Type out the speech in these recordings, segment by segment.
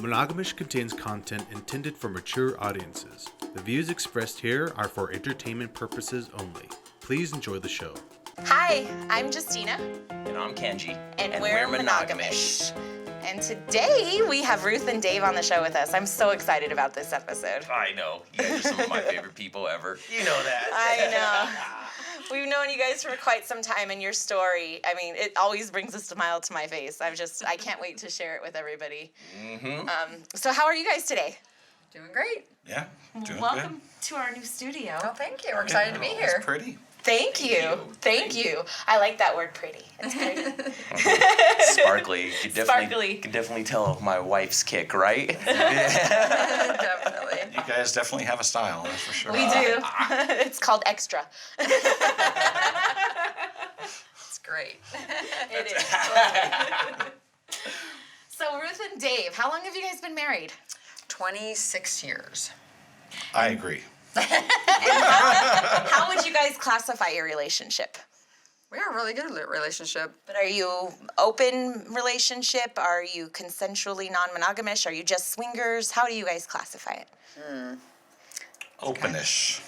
Monogam-ish contains content intended for mature audiences. The views expressed here are for entertainment purposes only. Please enjoy the show. Hi, I'm Justina. And I'm Kenji. And we're Monogam-ish. And today we have Ruth and Dave on the show with us. I'm so excited about this episode. I know. You guys are some of my favorite people ever. You know that. I know. We've known you guys for quite some time, and your story, I mean, it always brings a smile to my face. I can't wait to share it with everybody. Mm-hmm. So how are you guys today? Doing great. Yeah, doing Welcome good. to our new studio. Oh, thank you. We're excited to be here. It's pretty. Thank you. I like that word, pretty. It's pretty. Sparkly. You Sparkly. can definitely tell my wife's kick, right? Definitely. You guys definitely have a style, that's for sure. We do. It's called extra. It's great. It is. So Ruth and Dave, how long have you guys been married? 26 years. I agree. How would you guys classify your relationship? We are a really good relationship. But are you open relationship? Are you consensually non-monogamish? Are you just swingers? How do you guys classify it? Openish.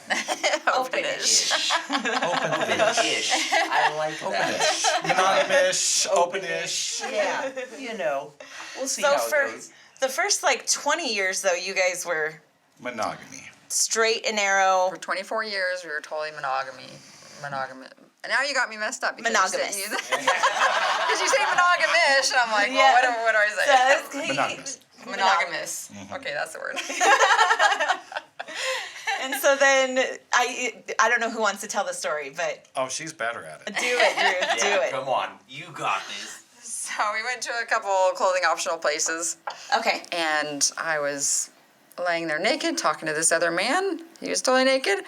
Openish. Openish. I like that. Monogamish, openish. Yeah, you know. We'll see So how for it goes. the first 20 years though, you guys were Monogamy. straight and narrow. For 24 years, we were totally monogamous. And now you got me messed up because Monogamous. you say monogamish, and I'm like, Yeah. well, what do I say? Monogamous. Monogamous. Mm-hmm. Okay, that's the word. And so then I don't know who wants to tell the story, but Oh, she's better at it. do it, Ruth. Do Yeah, it. come on. You got this. So we went to a couple clothing optional places, Okay. and I was laying there naked, talking to this other man. He was totally naked,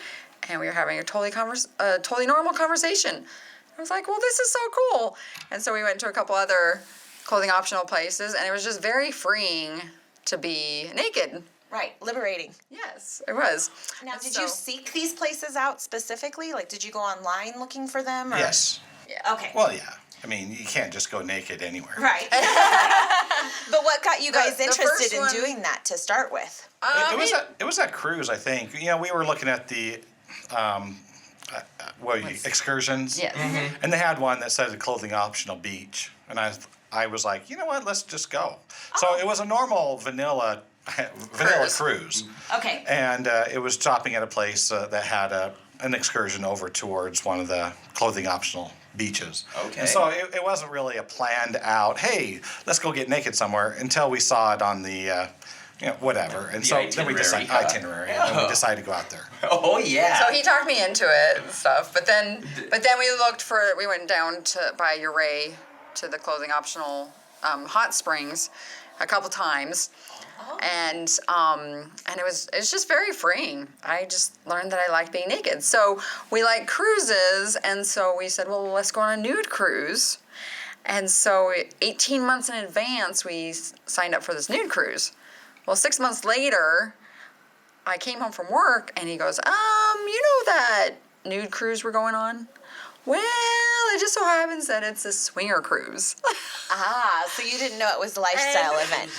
and we were having a totally normal conversation. I was like, well, this is so cool. And so we went to a couple other clothing optional places, and it was just very freeing to be naked. Right. Liberating. Yes, it was. Now, And did so- you seek these places out specifically? Like, did you go online looking for them? Or? Yes. Yeah. Okay. Well, yeah. I mean, you can't just go naked anywhere. Right. But what got you guys The interested first in one- doing that to start with? It was that cruise, I think. You know, we were looking at the excursions. Yes. Mm-hmm. And they had one that said a clothing optional beach. And I was like, you know what, let's just go. So it was a normal vanilla cruise. Okay. And it was stopping at a place that had an excursion over towards one of the clothing optional beaches. Okay. And so it wasn't really a planned out, hey, let's go get naked somewhere, until we saw it on the, whatever. And The so then we decided, itinerary, and then we decided to go out there. Oh, yeah. So he talked me into it and stuff, but then we went down by Uray to the clothing optional hot springs a couple times. Oh. And it's just very freeing. I just learned that I liked being naked. So we like cruises, and so we said, well, let's go on a nude cruise. And so 18 months in advance, we signed up for this nude cruise. Well, 6 months later, I came home from work, and he goes, you know that nude cruise we're going on? Well, it just so happens that it's a swinger cruise. So you didn't know it was a lifestyle event.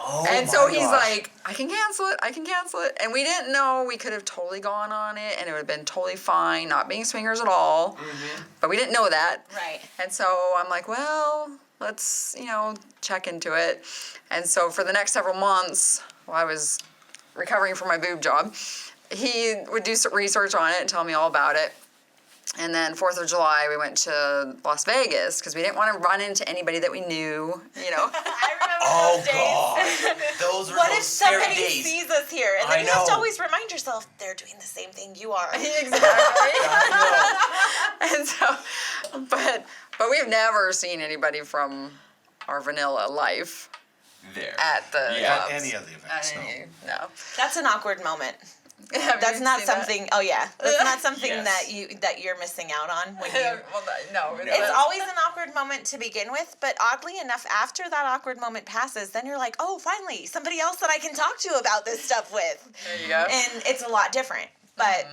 Oh, And so my he's gosh. like, I can cancel it. And we didn't know we could have totally gone on it, and it would have been totally fine, not being swingers at all. Mm-hmm. But we didn't know that. Right. And so I'm like, well, let's, check into it. And so for the next several months, while I was recovering from my boob job, he would do some research on it and tell me all about it. And then 4th of July, we went to Las Vegas because we didn't want to run into anybody that we knew, I remember Oh, those days. God. Those were What those if scary somebody days. sees us here? And then I you have to know. always remind yourself, they're doing the same thing you are. Exactly. I And so, but we've never seen anybody from our vanilla life know. There. at the Yeah. clubs. Any of the events, No. That's an awkward moment. Have That's you not seen that? something. Oh yeah, that's not something Yes. that you're missing out on when you. Well, no. It's always an awkward moment to begin with, but oddly enough, after that awkward moment passes, then you're like, oh, finally, somebody else that I can talk to about this stuff with. There you go. And it's a lot different. But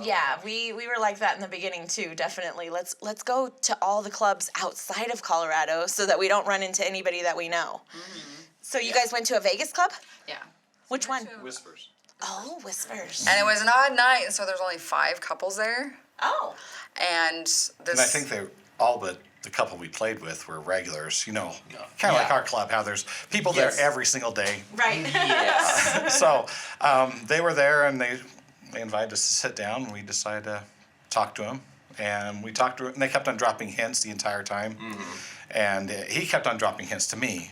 Yeah, we were like that in the beginning too, definitely. Let's go to all the clubs outside of Colorado so that we don't run into anybody that we know. Mm-hmm. So you guys went to a Vegas club? Yeah. Which one? Whispers. Oh, Whispers. And it was an odd night, so there's only 5 couples there. Oh. And this. And I think they all but the couple we played with were regulars. You know, kind of like our club, how there's people there every single day. Right. Yes. So they were there, and they invited us to sit down. And we decided to talk to them, and we talked to them, and they kept on dropping hints the entire time. Mm-hmm. And he kept on dropping hints to me.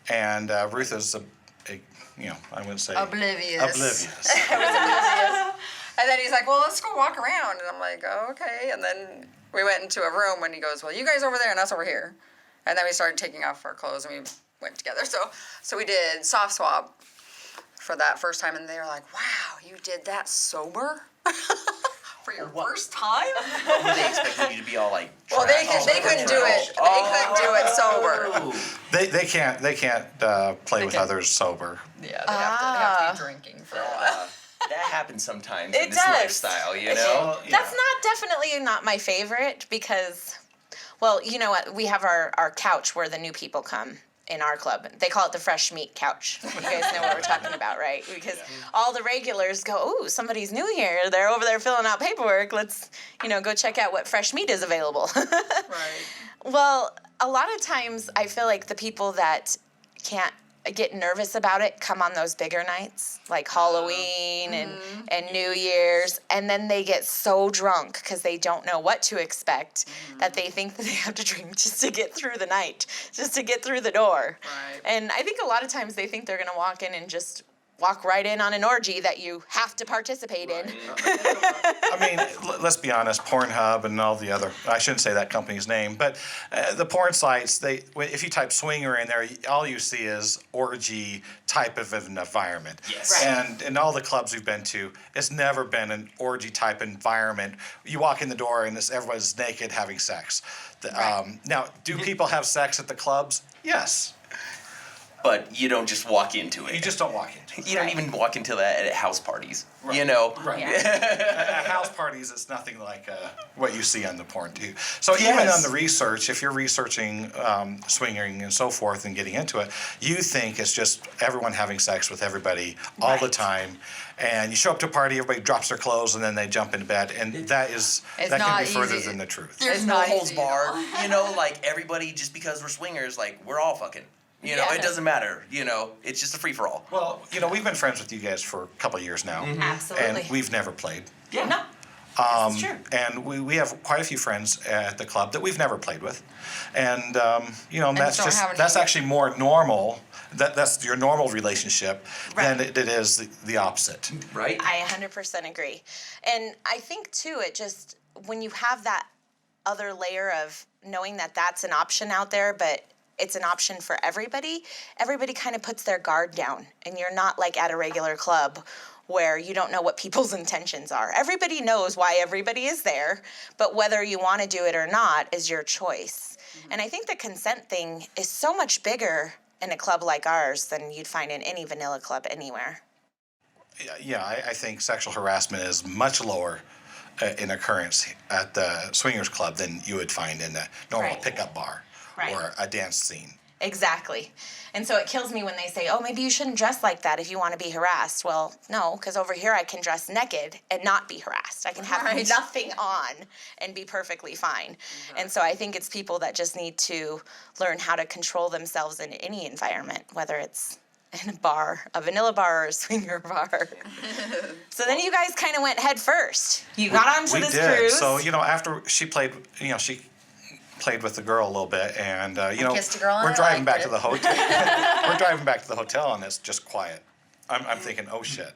And Ruth is I wouldn't say Oblivious. Oblivious. And then he's like, well, let's go walk around. And I'm like, oh, okay. And then we went into a room, and he goes, well, you guys over there and us over here. And then we started taking off our clothes, and we went together. So we did soft swap for that first time, and they were like, wow, you did that sober? For your first time? Were they expecting you to be all like? Well, they couldn't do it. They couldn't do it sober. They can't play with others sober. Yeah, they have to be drinking for a while. That happens sometimes It in this does. lifestyle, you know? That's definitely not my favorite because, well, you know what? We have our couch where the new people come in our club. They call it the fresh meat couch. You guys know what we're talking about, right? Because all the regulars go, oh, somebody's new here. They're over there filling out paperwork. Let's, go check out what fresh meat is available. Right. Well, a lot of times I feel like the people that can't get nervous about it come on those bigger nights like Halloween and New Year's, and then they get so drunk because they don't know what to expect that they think that they have to drink just to get through the night, just to get through the door. Right. And I think a lot of times they think they're going to walk in and just walk right in on an orgy that you have to participate in. I mean, let's be honest, Pornhub and all the other, I shouldn't say that company's name, but the porn sites, if you type swinger in there, all you see is orgy type of an environment. Yes. Right. And in all the clubs we've been to, it's never been an orgy type environment. You walk in the door and everyone's naked having sex. Now, do people have sex at the clubs? Yes. But you don't just walk into it. You just don't walk into it. You don't even walk into that at house parties. Right. You know? Right. Yeah. At house parties, it's nothing like what you see on the porn, too. So even on the research, if you're researching swinging and so forth and getting into it, you think it's just everyone having sex with everybody all the time. And you show up to a party, everybody drops their clothes, and then they jump into bed. And that can be further than the truth. There's no holds barred. Like everybody, just because we're swingers, like we're all fucking. It doesn't matter. It's just a free-for-all. Well, we've been friends with you guys for a couple of years now. Mm-hmm. Absolutely. And we've never played. Yeah. No. That's true. And we have quite a few friends at the club that we've never played with. And, that's actually more normal. That's your normal relationship than it is the opposite. Right? I 100% agree. And I think, too, when you have that other layer of knowing that that's an option out there, but it's an option for everybody kind of puts their guard down, and you're not like at a regular club where you don't know what people's intentions are. Everybody knows why everybody is there, but whether you want to do it or not is your choice. Mm-hmm. And I think the consent thing is so much bigger in a club like ours than you'd find in any vanilla club anywhere. Yeah, I think sexual harassment is much lower in occurrence at the swingers club than you would find in a normal pickup bar. Right. Or a dance scene. Exactly. And so it kills me when they say, oh, maybe you shouldn't dress like that if you want to be harassed. Well, no, because over here I can dress naked and not be harassed. I can have nothing on and be perfectly fine. Mm-hmm. And so I think it's people that just need to learn how to control themselves in any environment, whether it's in a bar, a vanilla bar, or a swinger bar. So then you guys kind of went head first. You got onto this cruise. So, after she played, she played with the girl a little bit, and kissed a girl and we're I driving liked back to the hotel. We're driving back to the hotel, and it's just quiet. I'm thinking, oh shit,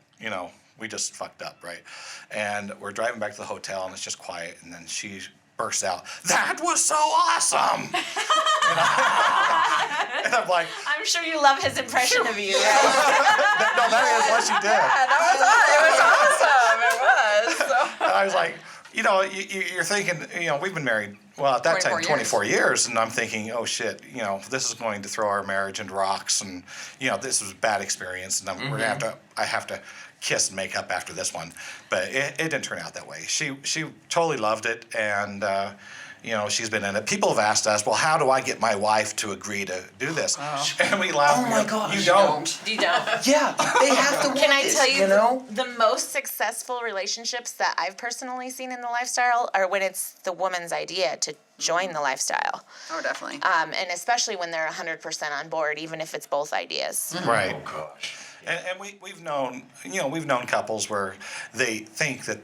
we just fucked up, right? And we're driving back to the hotel, and it's just quiet, and then she bursts out, "That was so awesome!" and I'm like, I'm sure you love his impression of you. that is what she did. Yeah, that was awesome. It was awesome. It was. And I was like, you're thinking, we've been married, well, at that time, 24 years, and I'm thinking, oh shit, this is going to throw our marriage into rocks, and, this was a bad experience, and I have to kiss and make up after this one. But it didn't turn out that way. She totally loved it, and, she's been in it. People have asked us, well, how do I get my wife to agree to do this? Oh. And we laugh. Oh my gosh. You don't. You don't. Yeah, they have to. Can I tell you, the most successful relationships that I've personally seen in the lifestyle are when it's the woman's idea to join the lifestyle. Oh, definitely. And especially when they're 100% on board, even if it's both ideas. Right. Oh gosh. And we've known couples where they think that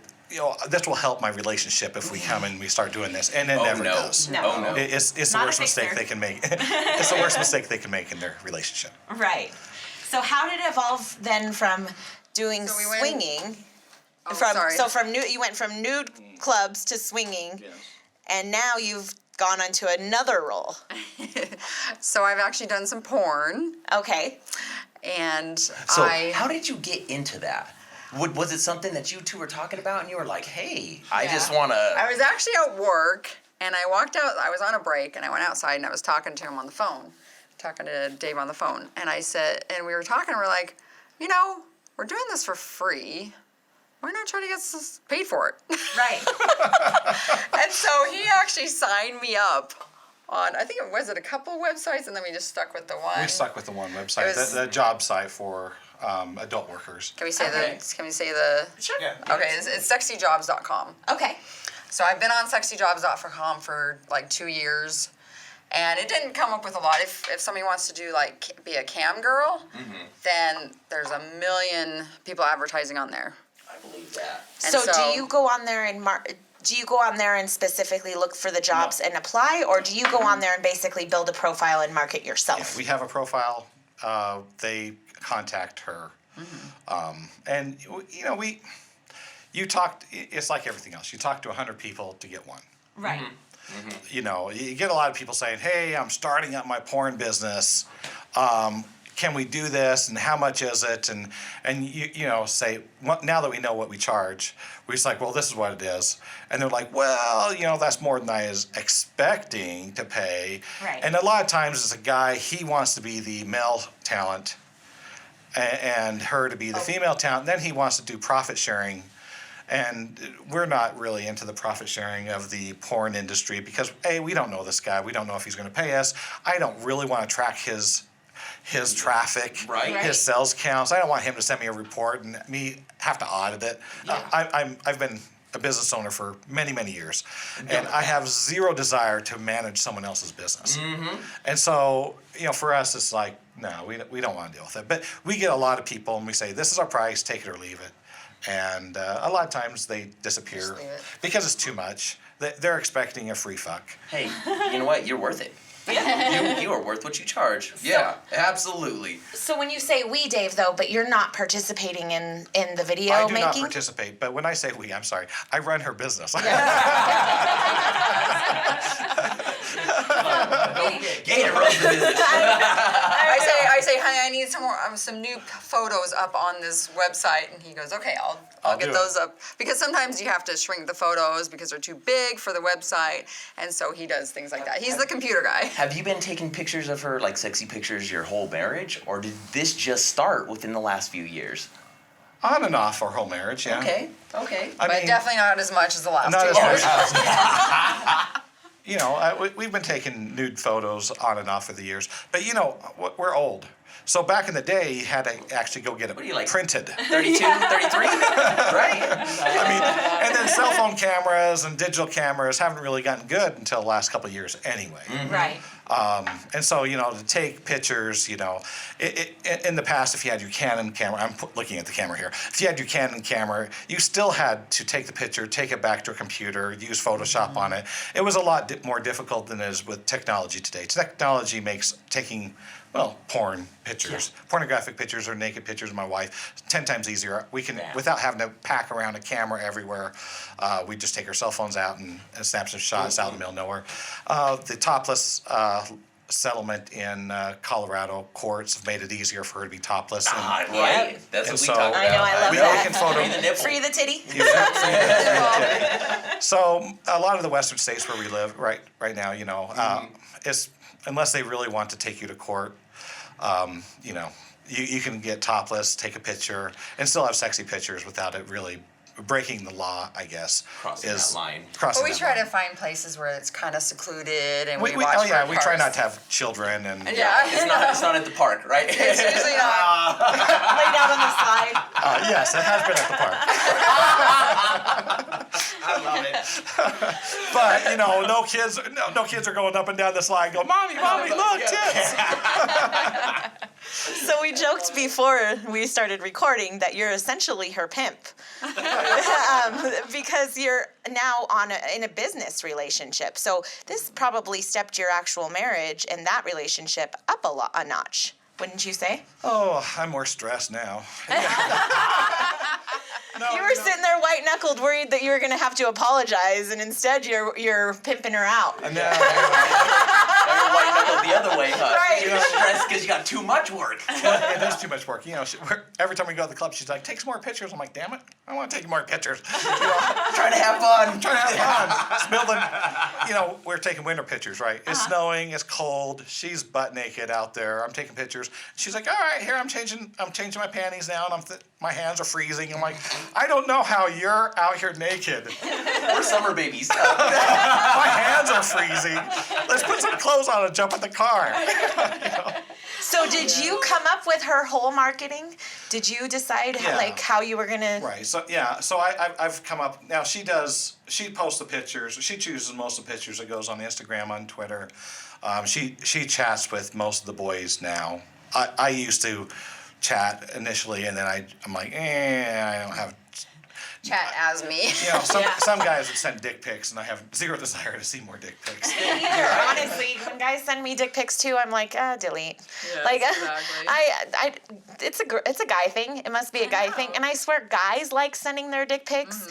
this will help my relationship if we come and we start doing this, and it never does. No. Oh, no. It's the worst mistake they can make. It's the worst mistake they can make in their relationship. Right. So how did it evolve then from doing swinging? You went from nude clubs to swinging, and now you've gone on to another role. So I've actually done some porn. Okay. And how did you get into that? Was it something that you two were talking about and you were like, hey, I just want to... I was actually at work, and I walked out. I was on a break, and I went outside, and I was talking to him on the phone, talking to Dave on the phone. And I said, and we were talking, and we're like, we're doing this for free. Why not try to get paid for it? Right. And so he actually signed me up on, I think it was a couple websites, and then we just stuck with the one. We stuck with the one website, the job site for adult workers. Can we say the? Sure. Yeah. Okay, it's sexyjobs.com. Okay. So I've been on sexyjobs.com for like 2 years, and it didn't come up with a lot. If somebody wants to do be a cam girl, then there's a million people advertising on there. I believe that. So do you go on there and do you go on there and specifically look for the jobs and apply, or do you go on there and basically build a profile and market yourself? Yeah, we have a profile. They contact her, and you talk. It's like everything else. You talk to 100 people to get one. Right. You get a lot of people saying, "Hey, I'm starting up my porn business. Can we do this? And how much is it?" And you say, well, now that we know what we charge, we're just like, well, this is what it is. And they're like, well, that's more than I was expecting to pay. Right. And a lot of times as a guy, he wants to be the male talent and her to be the female talent. Then he wants to do profit sharing. And we're not really into the profit sharing of the porn industry because, A, we don't know this guy. We don't know if he's going to pay us. I don't really want to track his traffic, his sales counts. I don't want him to send me a report and me have to audit it. Yeah. I've been a business owner for many, many years, and I have zero desire to manage someone else's business. And so, for us, it's like, no, we don't want to deal with it. But we get a lot of people, and we say, this is our price, take it or leave it. And a lot of times they disappear because it's too much. They're expecting a free fuck. Hey, you know what? You're worth it. You are worth what you charge. Yeah, absolutely. So when you say we, Dave, though, but you're not participating in the video making? I do not participate, but when I say we, I'm sorry. I run her business. Gator runs the business. I say, honey, I need some new photos up on this website, and he goes, okay, I'll get those up, because sometimes you have to shrink the photos because they're too big for the website, and so he does things like that. He's the computer guy. Have you been taking pictures of her, like sexy pictures, your whole marriage, or did this just start within the last few years? On and off our whole marriage, yeah. Okay. But definitely not as much as the last 2 years. We've been taking nude photos on and off for the years. But, we're old. So back in the day, you had to actually go get it printed. 32, 33? Right? And then cell phone cameras and digital cameras haven't really gotten good until the last couple of years anyway. Right. And so, to take pictures, in the past, if you had your Canon camera, I'm looking at the camera here. If you had your Canon camera, you still had to take the picture, take it back to a computer, use Photoshop on it. It was a lot more difficult than it is with technology today. Technology makes taking, porn pictures, pornographic pictures or naked pictures of my wife 10 times easier. We can, without having to pack around a camera everywhere, we just take our cell phones out and snap some shots out in the middle of nowhere. The topless settlement in Colorado courts have made it easier for her to be topless. And, Right. That's what we talk about. I know, I love we that. can photo. Free the nipple. Free the titty. So a lot of the western states where we live right now, you know, it's unless they really want to take you to court, you know, you can get topless, take a picture, and still have sexy pictures without it really breaking the law, I guess. Crossing that line. Crossing But we that try line. to find places where it's kind of secluded and we We watch for we try cars. not to have children and Yeah. It's not at the park, right? It's usually not. Lay down on the side. yes, it has been at the park. I love it. But you know, no kids are going up and down the slide. Go, mommy, look, tits. So we joked before we started recording that you're essentially her pimp, because you're now in a business relationship. So this probably stepped your actual marriage and that relationship up a notch, wouldn't you say? Oh, I'm more stressed now. No, You were sitting there white-knuckled, worried that you were going to have to apologize, and instead you're pimping her out. No, You're white knuckle the other way, huh? Right. You're stressed because you got too much work. it is too much work. You know, every time we go to the club, she's like, "Take some more pictures." I'm like, "Damn it, I want to take more pictures." Trying to have fun. Trying to have fun. It's building. You know, we're taking winter pictures, right? It's snowing. It's cold. She's butt naked out there. I'm taking pictures. She's like, "All right, here I'm changing my panties now, and my hands are freezing." I'm like, "I don't know how you're out here naked. We're summer babies. My hands are freezing. Let's put some clothes on and jump in the car." So did you come up with her whole marketing? Did you decide how you were going to... Right. So yeah. So I've come up now. She posts the pictures. She chooses most of the pictures that goes on Instagram, on Twitter. She chats with most of the boys now. I used to chat initially, and then I'm like, I don't have. Chat as me. You know, some guys would send dick pics, and I have zero desire to see more dick pics. Either, honestly, when guys send me dick pics too, I'm like, delete. Yes, like, exactly. it's a guy thing. It must be a guy thing. And I swear, guys like sending their dick pics,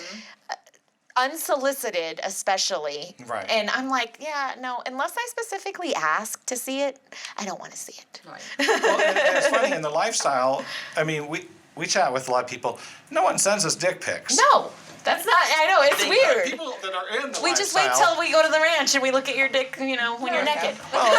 unsolicited especially. Right. And I'm like, no, unless I specifically ask to see it, I don't want to see it. Right. Well, and it's funny in the lifestyle. I mean, we chat with a lot of people. No one sends us dick pics. No, that's not. I know it's weird. People that are in the We just wait till we go to the ranch and we look at your dick, when you're naked. But,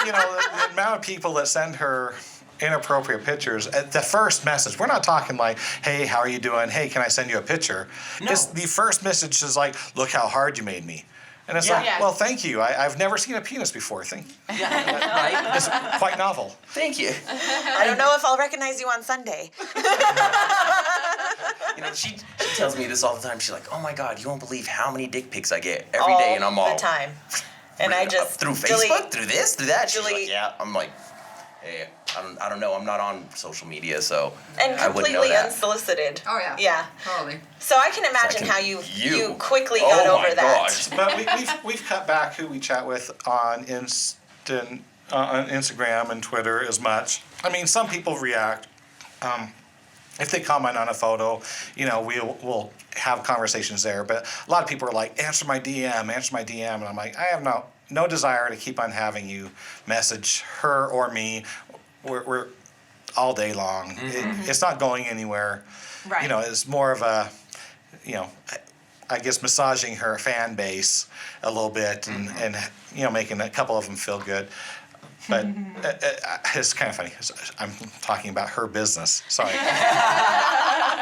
you know, the amount of people that send her inappropriate pictures at the first message. We're not talking like, "Hey, how are you doing? Hey, can I send you a picture?" No. It's the first message is like, "Look how hard you made me." And it's like, well, thank you. I've never seen a penis before. Thank you. Right? It's quite novel. Thank you. I don't know if I'll recognize you on Sunday. You know, she tells me this all the time. She's like, "Oh my God, you won't believe how many dick pics I get every day," and I'm all the time. And I just through Facebook, delete. through this, through that. She's like, Delete. "Yeah." I'm like, "Hey, I don't know. I'm not on social media, so And I wouldn't know completely that." unsolicited. Oh yeah. Yeah. Totally. So I can imagine how you quickly Oh got my over that. gosh. But we've cut back who we chat with on Instagram and Twitter as much. I mean, some people react. If they comment on a photo, we'll have conversations there. But a lot of people are like, answer my DM, and I'm like, I have no desire to keep on having you message her or me. We're all day long. It's not going anywhere. Right. It's more of a, I guess massaging her fan base a little bit and making a couple of them feel good. But it's kind of funny. I'm talking about her business. Sorry.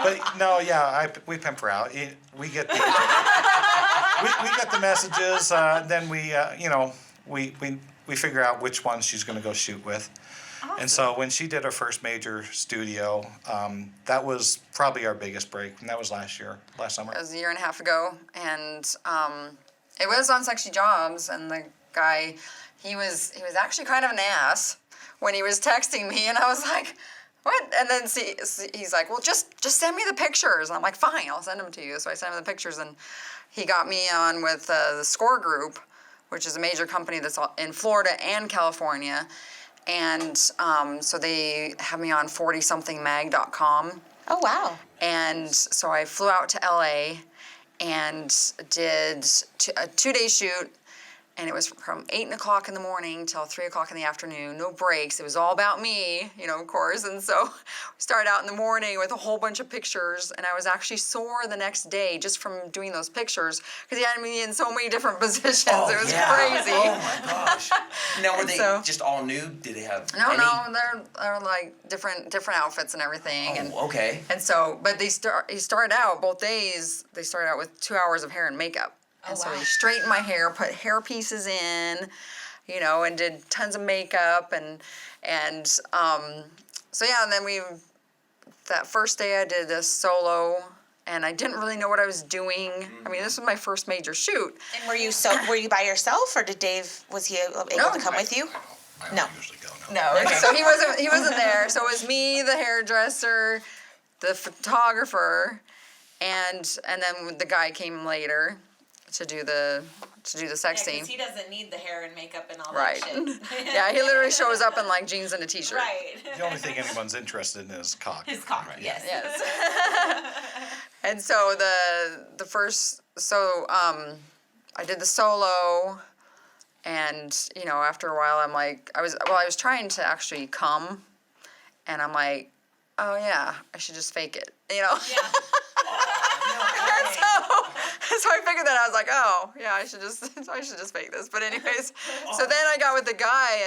But no, we pimp her out. We get the we get the messages. Then we figure out which ones she's going to go shoot with. Awesome. And so when she did her first major studio, that was probably our biggest break, and that was last summer. It was a year and a half ago, and it was on Sexy Jobs, and the guy, he was actually kind of an ass when he was texting me, and I was like, what? And then he's like, well, just send me the pictures. And I'm like, fine, I'll send them to you. So I sent him the pictures, and he got me on with the Score Group, which is a major company that's in Florida and California. And so they have me on 40somethingmag.com. Oh, wow. And so I flew out to LA and did a 2-day shoot. And it was from 8 o'clock in the morning till 3 o'clock in the afternoon, no breaks. It was all about me, of course. And so we started out in the morning with a whole bunch of pictures, and I was actually sore the next day just from doing those pictures because he had me in so many different positions. Oh, it was Oh crazy. my gosh. Now, were they just all nude? Did they have No, any? no, they're like different outfits and everything. Oh, and, okay. And so, but he started out both days. They started out with 2 hours of hair and makeup. And so he straightened my hair, put hair pieces in, and did tons of makeup and so yeah. And then that first day I did a solo, and I didn't really know what I was doing. I mean, this was my first major shoot. And were you by yourself, or did Dave, was he able to come with you? I No. don't usually go. No. Okay. So he wasn't there. So it was me, the hairdresser, the photographer, and then the guy came later to do the sex scene. Because he doesn't need the hair and makeup and all Right. that shit. Yeah, he literally shows up in like jeans and a t-shirt. Right. The only thing anyone's interested in is cock. His cock, yes. Yes. And so I did the solo, and after a while I'm like, I was trying to actually come, and I'm like, oh yeah, I should just fake it, Yeah. So I figured that I was like, oh yeah, I should just fake this. But anyways, so then I got with the guy,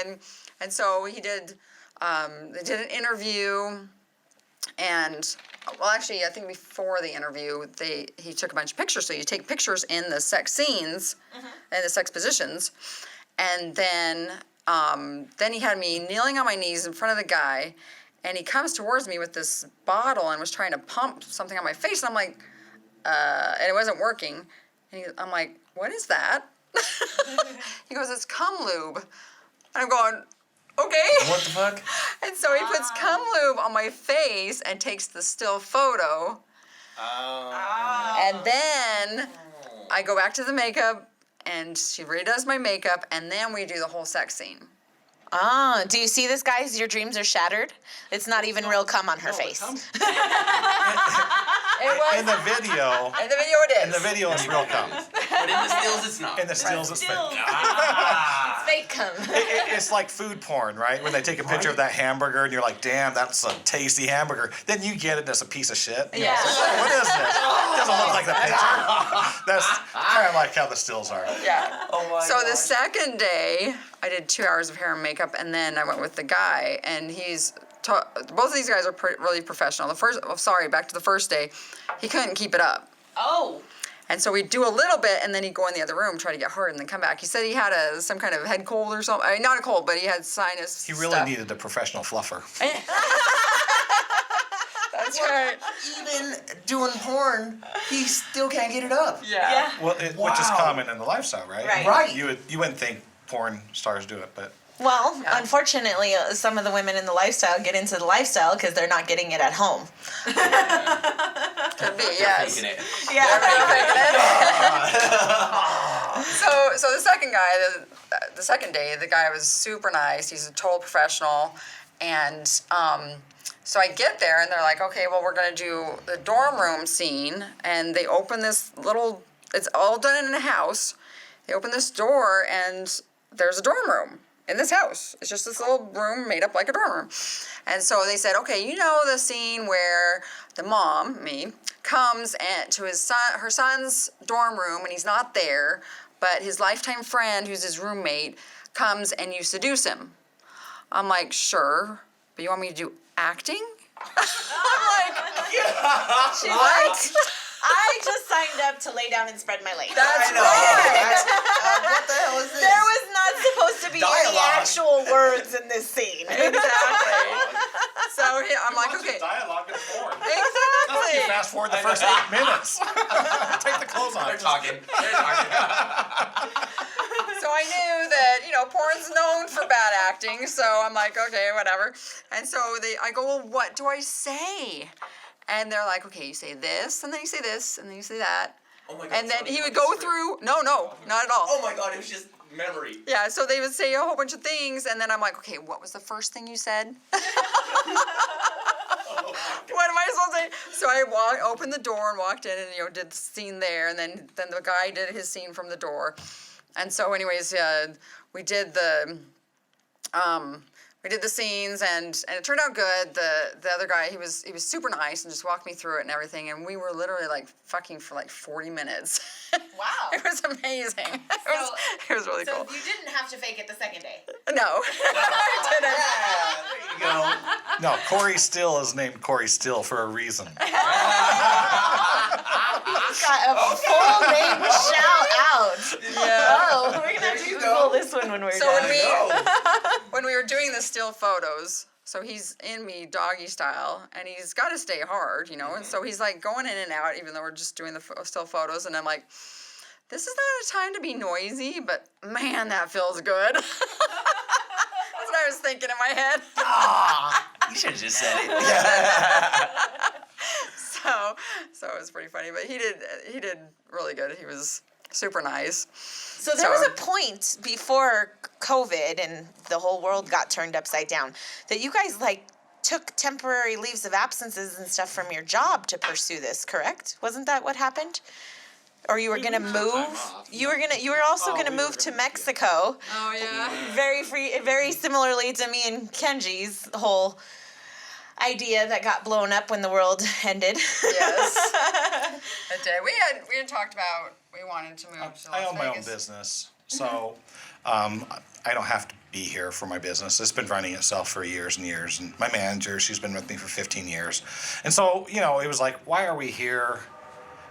and so he did. They did an interview, and actually I think before the interview he took a bunch of pictures. So you take pictures in the sex scenes, and the sex positions, and then he had me kneeling on my knees in front of the guy, and he comes towards me with this bottle and was trying to pump something on my face, and I'm like. And it wasn't working. And I'm like, what is that? He goes, it's cum lube. And I'm going, okay. What the fuck? And so he puts cum lube on my face and takes the still photo. And then I go back to the makeup, and she redoes my makeup, and then we do the whole sex scene. Do you see this, guys? Your dreams are shattered. It's not even real cum on her face. It was. In the video. In the video it is. In the video, it's real cum. But in the stills, it's not. In the stills, it's fake. It's fake cum. It's like food porn, right? When they take a picture of that hamburger and you're like, damn, that's a tasty hamburger. Then you get it as a piece of shit. Yeah. What is this? It doesn't look like the picture. That's kind of like how the stills are. Yeah. Oh my So gosh. the second day, I did 2 hours of hair and makeup, and then I went with the guy, and both of these guys are really professional. Back to the first day, he couldn't keep it up. Oh. And so we'd do a little bit, and then he'd go in the other room, try to get hard, and then come back. He said he had some kind of head cold or something. I mean, not a cold, but he had sinus He really stuff. needed a professional fluffer. That's right. Even doing porn, he still can't get it up. Yeah. Well, which is Wow. common in the lifestyle, right? Right. Right. You wouldn't think porn stars do it, but Well, unfortunately, some of the women in the lifestyle get into the lifestyle because they're not getting it at home. Could be, yes. Faking it. So the second guy, the second day, the guy was super nice. He's a total professional, and so I get there, and they're like, okay, well, we're gonna do the dorm room scene, and they open this little. It's all done in a house. They open this door, and there's a dorm room in this house. It's just this little room made up like a dorm room. And so they said, okay, you know the scene where the mom, me, comes to her son's dorm room, and he's not there, but his lifetime friend, who's his roommate, comes and you seduce him. I'm like, sure, but you want me to do acting? I'm like, She's what? I just signed up to lay down and spread my legs. That's I know. right. What the hell is this? There was not supposed to be any Dialogue. actual words in this scene. Exactly. So I'm like, okay. dialogue in porn. Exactly. Fast forward the first 8 minutes. Take the clothes off. They're talking. So I knew that, porn's known for bad acting, so I'm like, okay, whatever. And so I go, well, what do I say? And they're like, okay, you say this, and then you say this, and then you say that. Oh my God, And then sorry, he would not go the through, no, not at all. Oh my God, it was just memory. Yeah, so they would say a whole bunch of things, and then I'm like, okay, what was the first thing you said? What am I supposed to say? So I opened the door and walked in and, did the scene there, and then the guy did his scene from the door. And so anyways, we did the scenes, and it turned out good. The other guy, he was super nice and just walked me through it and everything. And we were literally like fucking for like 40 minutes. Wow. It was amazing. It was really cool. So you didn't have to fake it the second day. No, I didn't. Yeah, there you go. No, Corey Steele is named Corey Steele for a reason. Got a full name shout out. Yeah. Oh, we're gonna have to Google this one when we're So done. when we were doing the still photos, so he's in me doggy style, and he's got to stay hard, you know, and so he's like going in and out, even though we're just doing the still photos, and I'm like, this is not a time to be noisy, but man, that feels good. That's what I was thinking in my head. You should have just said it. So it was pretty funny, but he did really good. He was super nice. So there was a point before COVID and the whole world got turned upside down that you guys like took temporary leaves of absences and stuff from your job to pursue this, correct? Wasn't that what happened? Or you were gonna move? You were also gonna move to Mexico. Oh yeah. Very similarly to me and Kenji's whole idea that got blown up when the world ended. Yes. It did. We had talked about we wanted to move to Las I own my own Vegas. business, so I don't have to be here for my business. It's been running itself for years and years, and my manager, she's been with me for 15 years. And so, you know, it was like, why are we here,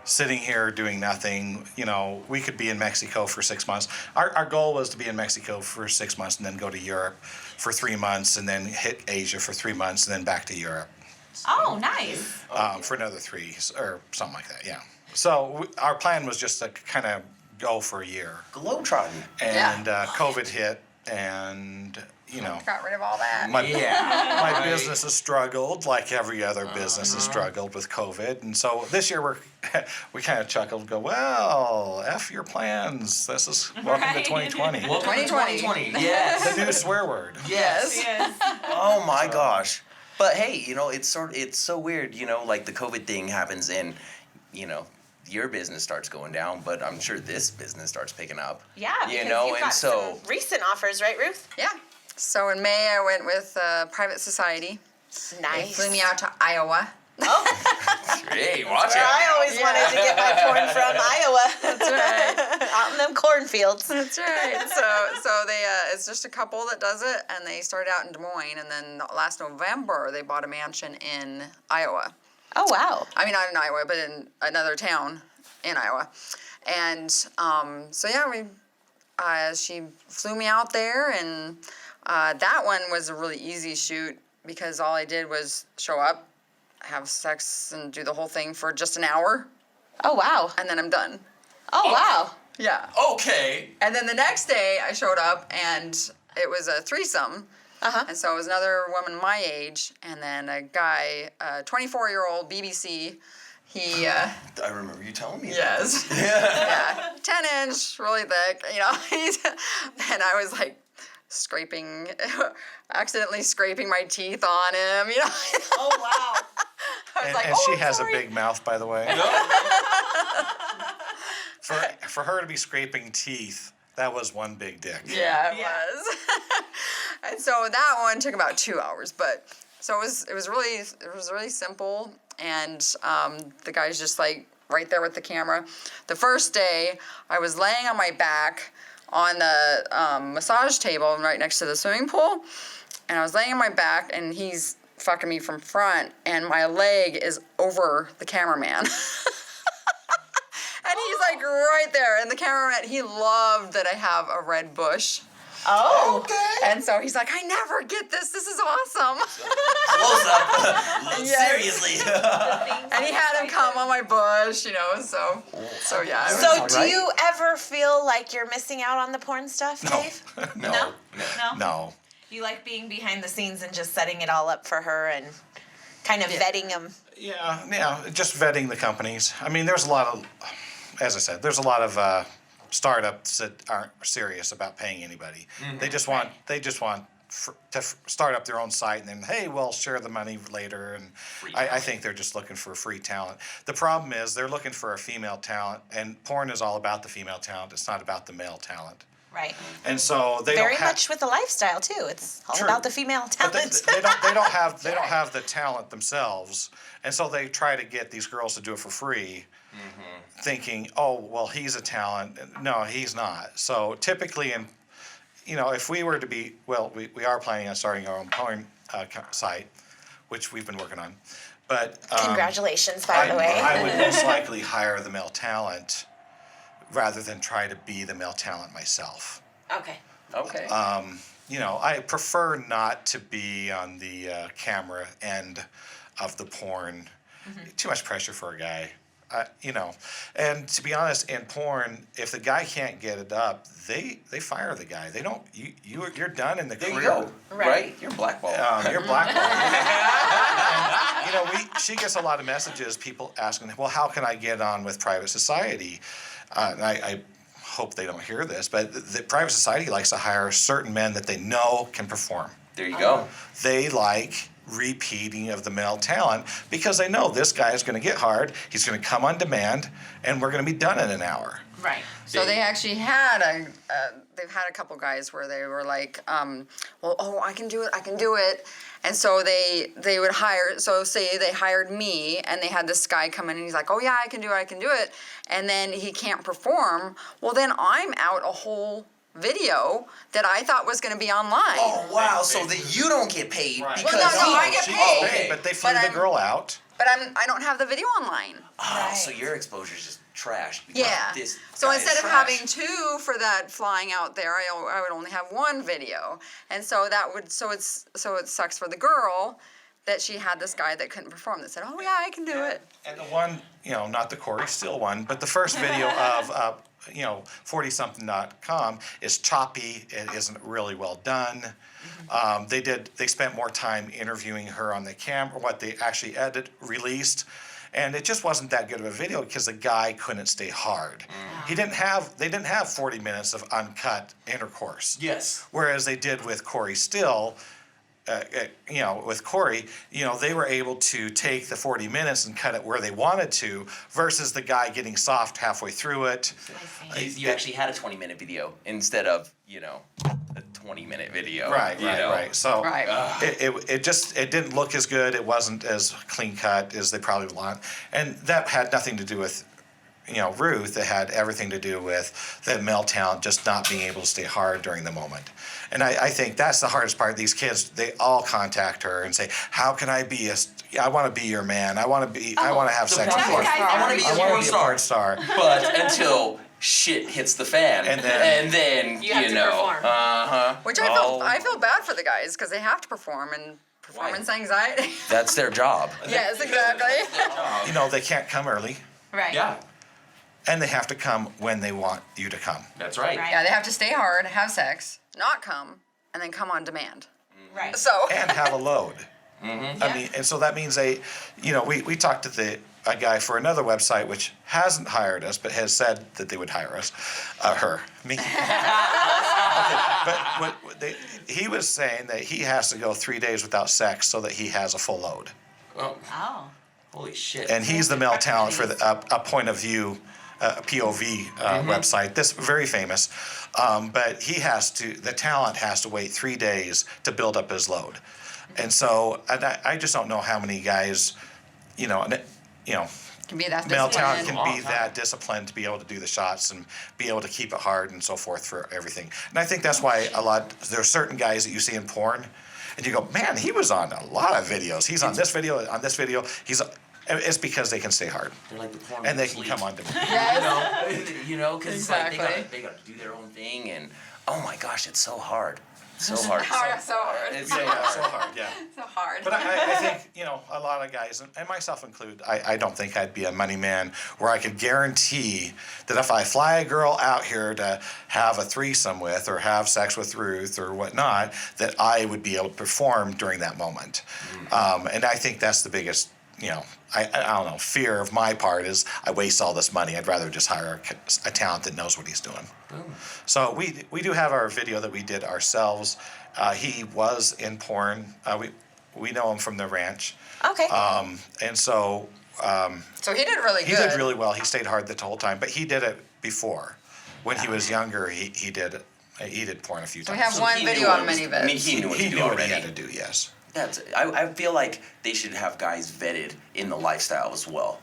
sitting here doing nothing? You know, we could be in Mexico for 6 months. Our goal was to be in Mexico for 6 months and then go to Europe for 3 months and then hit Asia for 3 months and then back to Europe. Oh, nice. For another 3 or something like that, yeah. So our plan was just to kind of go for a year. Globetrotting. And COVID hit, and, you know, Got rid of all that. my business has struggled like every other business has struggled with COVID. And so this year we kind of chuckled and go, well, F your plans. This is welcome to 2020. Welcome to 2020. Yes. The new swear word. Yes. Oh my gosh. But hey, you know, it's so weird, you know, like the COVID thing happens and, you know, your business starts going down, but I'm sure this business starts picking up. Yeah, you know, you've and got so some recent offers, right, Ruth? Yeah. So in May, I went with Private Society. They Nice. flew me out to Iowa. Oh, hey, watch where out. I always wanted to get my corn from, Iowa. That's right. Out in them cornfields. That's right. So they it's just a couple that does it, and they started out in Des Moines, and then last November they bought a mansion in Iowa. Oh, wow. I mean, not in Iowa, but in another town in Iowa. And so yeah, she flew me out there, and that one was a really easy shoot because all I did was show up, have sex, and do the whole thing for just an hour, Oh, wow. and then I'm done. Oh, wow. Yeah. Okay. And then the next day I showed up, and it was a threesome. Uh-huh. And so it was another woman my age, and then a guy, 24-year-old BBC. He, I remember you telling me. yes. Yeah. 10-inch, really thick, you know. And I was like accidentally scraping my teeth on him, you know. Oh, wow. I was like, And oh, she I'm has sorry. a big mouth, by the way. For her to be scraping teeth, that was one big dick. Yeah, it was. And so that one took about 2 hours, but so it was really simple, and the guy's just like right there with the camera. The first day, I was laying on my back on the massage table right next to the swimming pool, and I was laying on my back, and he's fucking me from front, and my leg is over the cameraman. And he's like right there, and the cameraman, he loved that I have a red bush. Oh. Okay. And so he's like, I never get this. This is awesome. Close up. Yes. Seriously. And he had him come on my bush, you know, so yeah. it was- So do you ever feel like you're missing out on the porn stuff, Dave? No. No. You like being behind the scenes and just setting it all up for her and kind of vetting them. Yeah, just vetting the companies. I mean, there's a lot of, as I said, there's a lot of startups that aren't serious about paying anybody. They just want start up their own site and then, hey, we'll share the money later. And I think they're just looking for free talent. The problem is they're looking for a female talent, and porn is all about the female talent. It's not about the male talent. Right. And so they very don't have, much with the lifestyle too. It's all True. about the female but talent. they don't have the talent themselves, and so they try to get these girls to do it for free, thinking, oh well, he's a talent. No, he's not. So typically, if we were to be, we are planning on starting our own porn site, which we've been working on, but Congratulations, by the way. I would most likely hire the male talent rather than try to be the male talent myself. Okay. I prefer not to be on the camera end of the porn. Too much pressure for a guy. And to be honest, in porn, if the guy can't get it up, they fire the guy. They don't. You're done in the career. There you go. Right. You're blackballed. You're blackballed. And, she gets a lot of messages. People asking, well, how can I get on with Private Society? And I hope they don't hear this, but the Private Society likes to hire certain men that they know can perform. There you go. They like repeating of the male talent because they know this guy is going to get hard, he's going to come on demand, and we're going to be done in an hour. Right. So they actually had they've had a couple guys where they were like, I can do it. And so they would hire, so say they hired me and they had this guy come in and he's like, oh yeah, I can do it. And then he can't perform. Well, then I'm out a whole video that I thought was going to be online. Oh, wow. So that you don't get paid because I get paid. Okay. But they flew the girl out. But I don't have the video online. Oh, so your exposure is just trash. Yeah. So instead of having two for that flying out there, I would only have one video, and so it sucks for the girl that she had this guy that couldn't perform that said, oh yeah, I can do it. And the one, not the Corey Steele one, but the first video of 40something.com is choppy. It isn't really well done. They spent more time interviewing her on the camera, what they actually released. And it just wasn't that good of a video because the guy couldn't stay hard. They didn't have 40 minutes of uncut intercourse. Yes. Whereas they did with Corey Steele, with Corey, they were able to take the 40 minutes and cut it where they wanted to versus the guy getting soft halfway through it. You actually had a 20-minute video instead of, a 20-minute video. Right. So Right. it didn't look as good. It wasn't as clean cut as they probably want. And that had nothing to do with, Ruth. It had everything to do with the male talent just not being able to stay hard during the moment. And I think that's the hardest part. These kids, they all contact her and say, how can I be I want to be your man. I want to have sex with you. I want to be I want to be a porn star. But until shit hits the fan, and then you have to perform. Which I feel bad for the guys because they have to perform and performance anxiety. That's their job. Yes, exactly. They can't come early. Right. Yeah. And they have to come when they want you to come. That's right. Yeah, they have to stay hard, have sex, not come, and then come on demand. Right. So. And have a load. I mean, and so that means we talked to a guy for another website which hasn't hired us but has said that they would hire us, me. But he was saying that he has to go 3 days without sex so that he has a full load. Oh. Holy shit. And he's the male talent for a point of view, POV website. This very famous. But the talent has to wait 3 days to build up his load. And so I just don't know how many guys, Can be that male talent disciplined. can be that disciplined to be able to do the shots and be able to keep it hard and so forth for everything. And I think that's why there are certain guys that you see in porn and you go, man, he was on a lot of videos. He's on this video, it's because they can stay hard. They're like the porn and they can come on demand. Because Exactly. they got to do their own thing, and oh my gosh, it's so hard. So hard. So hard. It's So hard, yeah. So hard. But I think, a lot of guys, and myself included, I don't think I'd be a money man where I could guarantee that if I fly a girl out here to have a threesome with or have sex with Ruth or whatnot, that I would be able to perform during that moment. And I think that's the biggest, I don't know, fear of my part is I waste all this money. I'd rather just hire a talent that knows what he's doing. So we do have our video that we did ourselves. He was in porn. We know him from the ranch. Okay. And so... So he did really good. He did really well. He stayed hard the whole time. But he did it before. When he was younger, he did porn a few times. We have one video on ManyVids. I mean, he knew what to do already. He had to do, yes. I feel like they should have guys vetted in the lifestyle as well,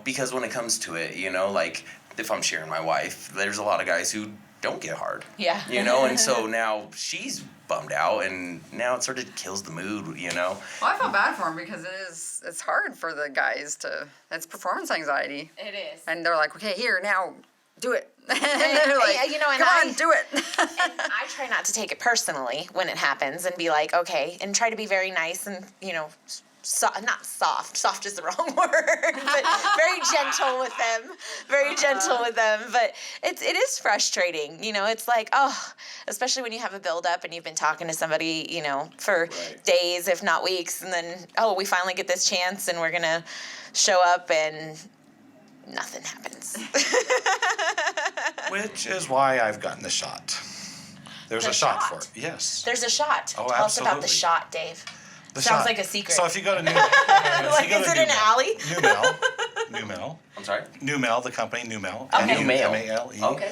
because when it comes to it, like if I'm sharing my wife, there's a lot of guys who don't get hard. Yeah. And so now she's bummed out, and now it sort of kills the mood, Well, I feel bad for him because it's hard for the guys it's performance anxiety. It is. And they're like, okay, here, now, do it. And they're like, and come on, do it. And I try not to take it personally when it happens and be like, okay, and try to be very nice and, not soft. Soft is the wrong word, but very gentle with them. Very gentle with them. But it is frustrating. It's like, especially when you have a build-up and you've been talking to somebody, for days, if not weeks, and then, we finally get this chance and we're going to show up and nothing happens. Which is why I've gotten the shot. There's a shot for it. Yes. There's a shot. Oh, Tell us about the absolutely. shot, Dave. The Sounds shot. like a secret. So if you go to New Is it an alley? Numel. I'm sorry? Numel, the company Numel. Okay. Numale. Okay.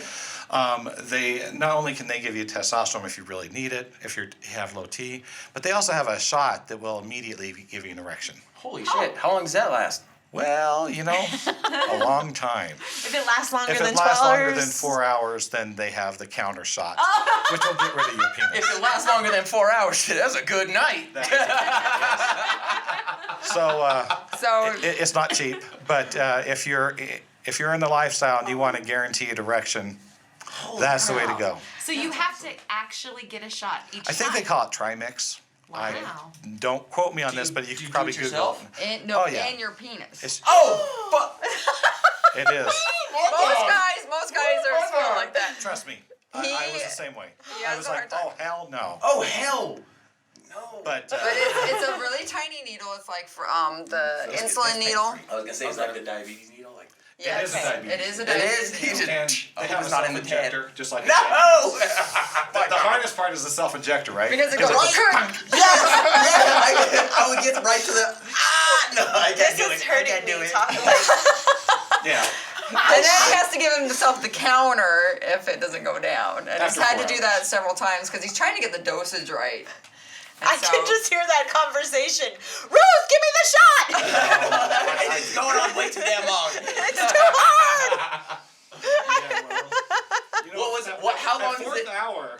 They not only can they give you testosterone if you really need it, if you have low T, but they also have a shot that will immediately give you an erection. Holy shit. How long does that last? Well, a long time. If it lasts longer If than it 12 lasts hours. longer than 4 hours, then they have the counter shot, which will get rid of your penis. If it lasts longer than 4 hours, shit, that's a good night. So it's not cheap, but if you're in the lifestyle and you want a guaranteed erection, that's the way to go. So you have to actually get a shot each I think time. they call it Trimix. Wow. Don't quote me on this, but you do can you probably do it Google yourself? it. And your penis. It's, Fuck! it is. Most guys are small like that. Trust me, I was the same way. I has was a like, hard time. oh, hell no. Oh, hell! No. But But it's a really tiny needle. It's like for the insulin needle. I was gonna say it's like the diabetes needle, like. Yeah, it is a diabetes. It is a It diabetes. is. He and just. they have a it's not in the head. self-injector, just like No! the hardest part is the self-injector, right? Because it goes Yeah, I would get right to the. No, I can't do it. I can't do it. Yeah. And then he has to give himself the counter if it doesn't go down. And he's After had 4 to do that several times because he's trying to get the dosage right. And I can just hear that conversation. Ruth, give me the shot! It's going on way too damn long. It's too hard! What was it? How long At is fourth it? hour,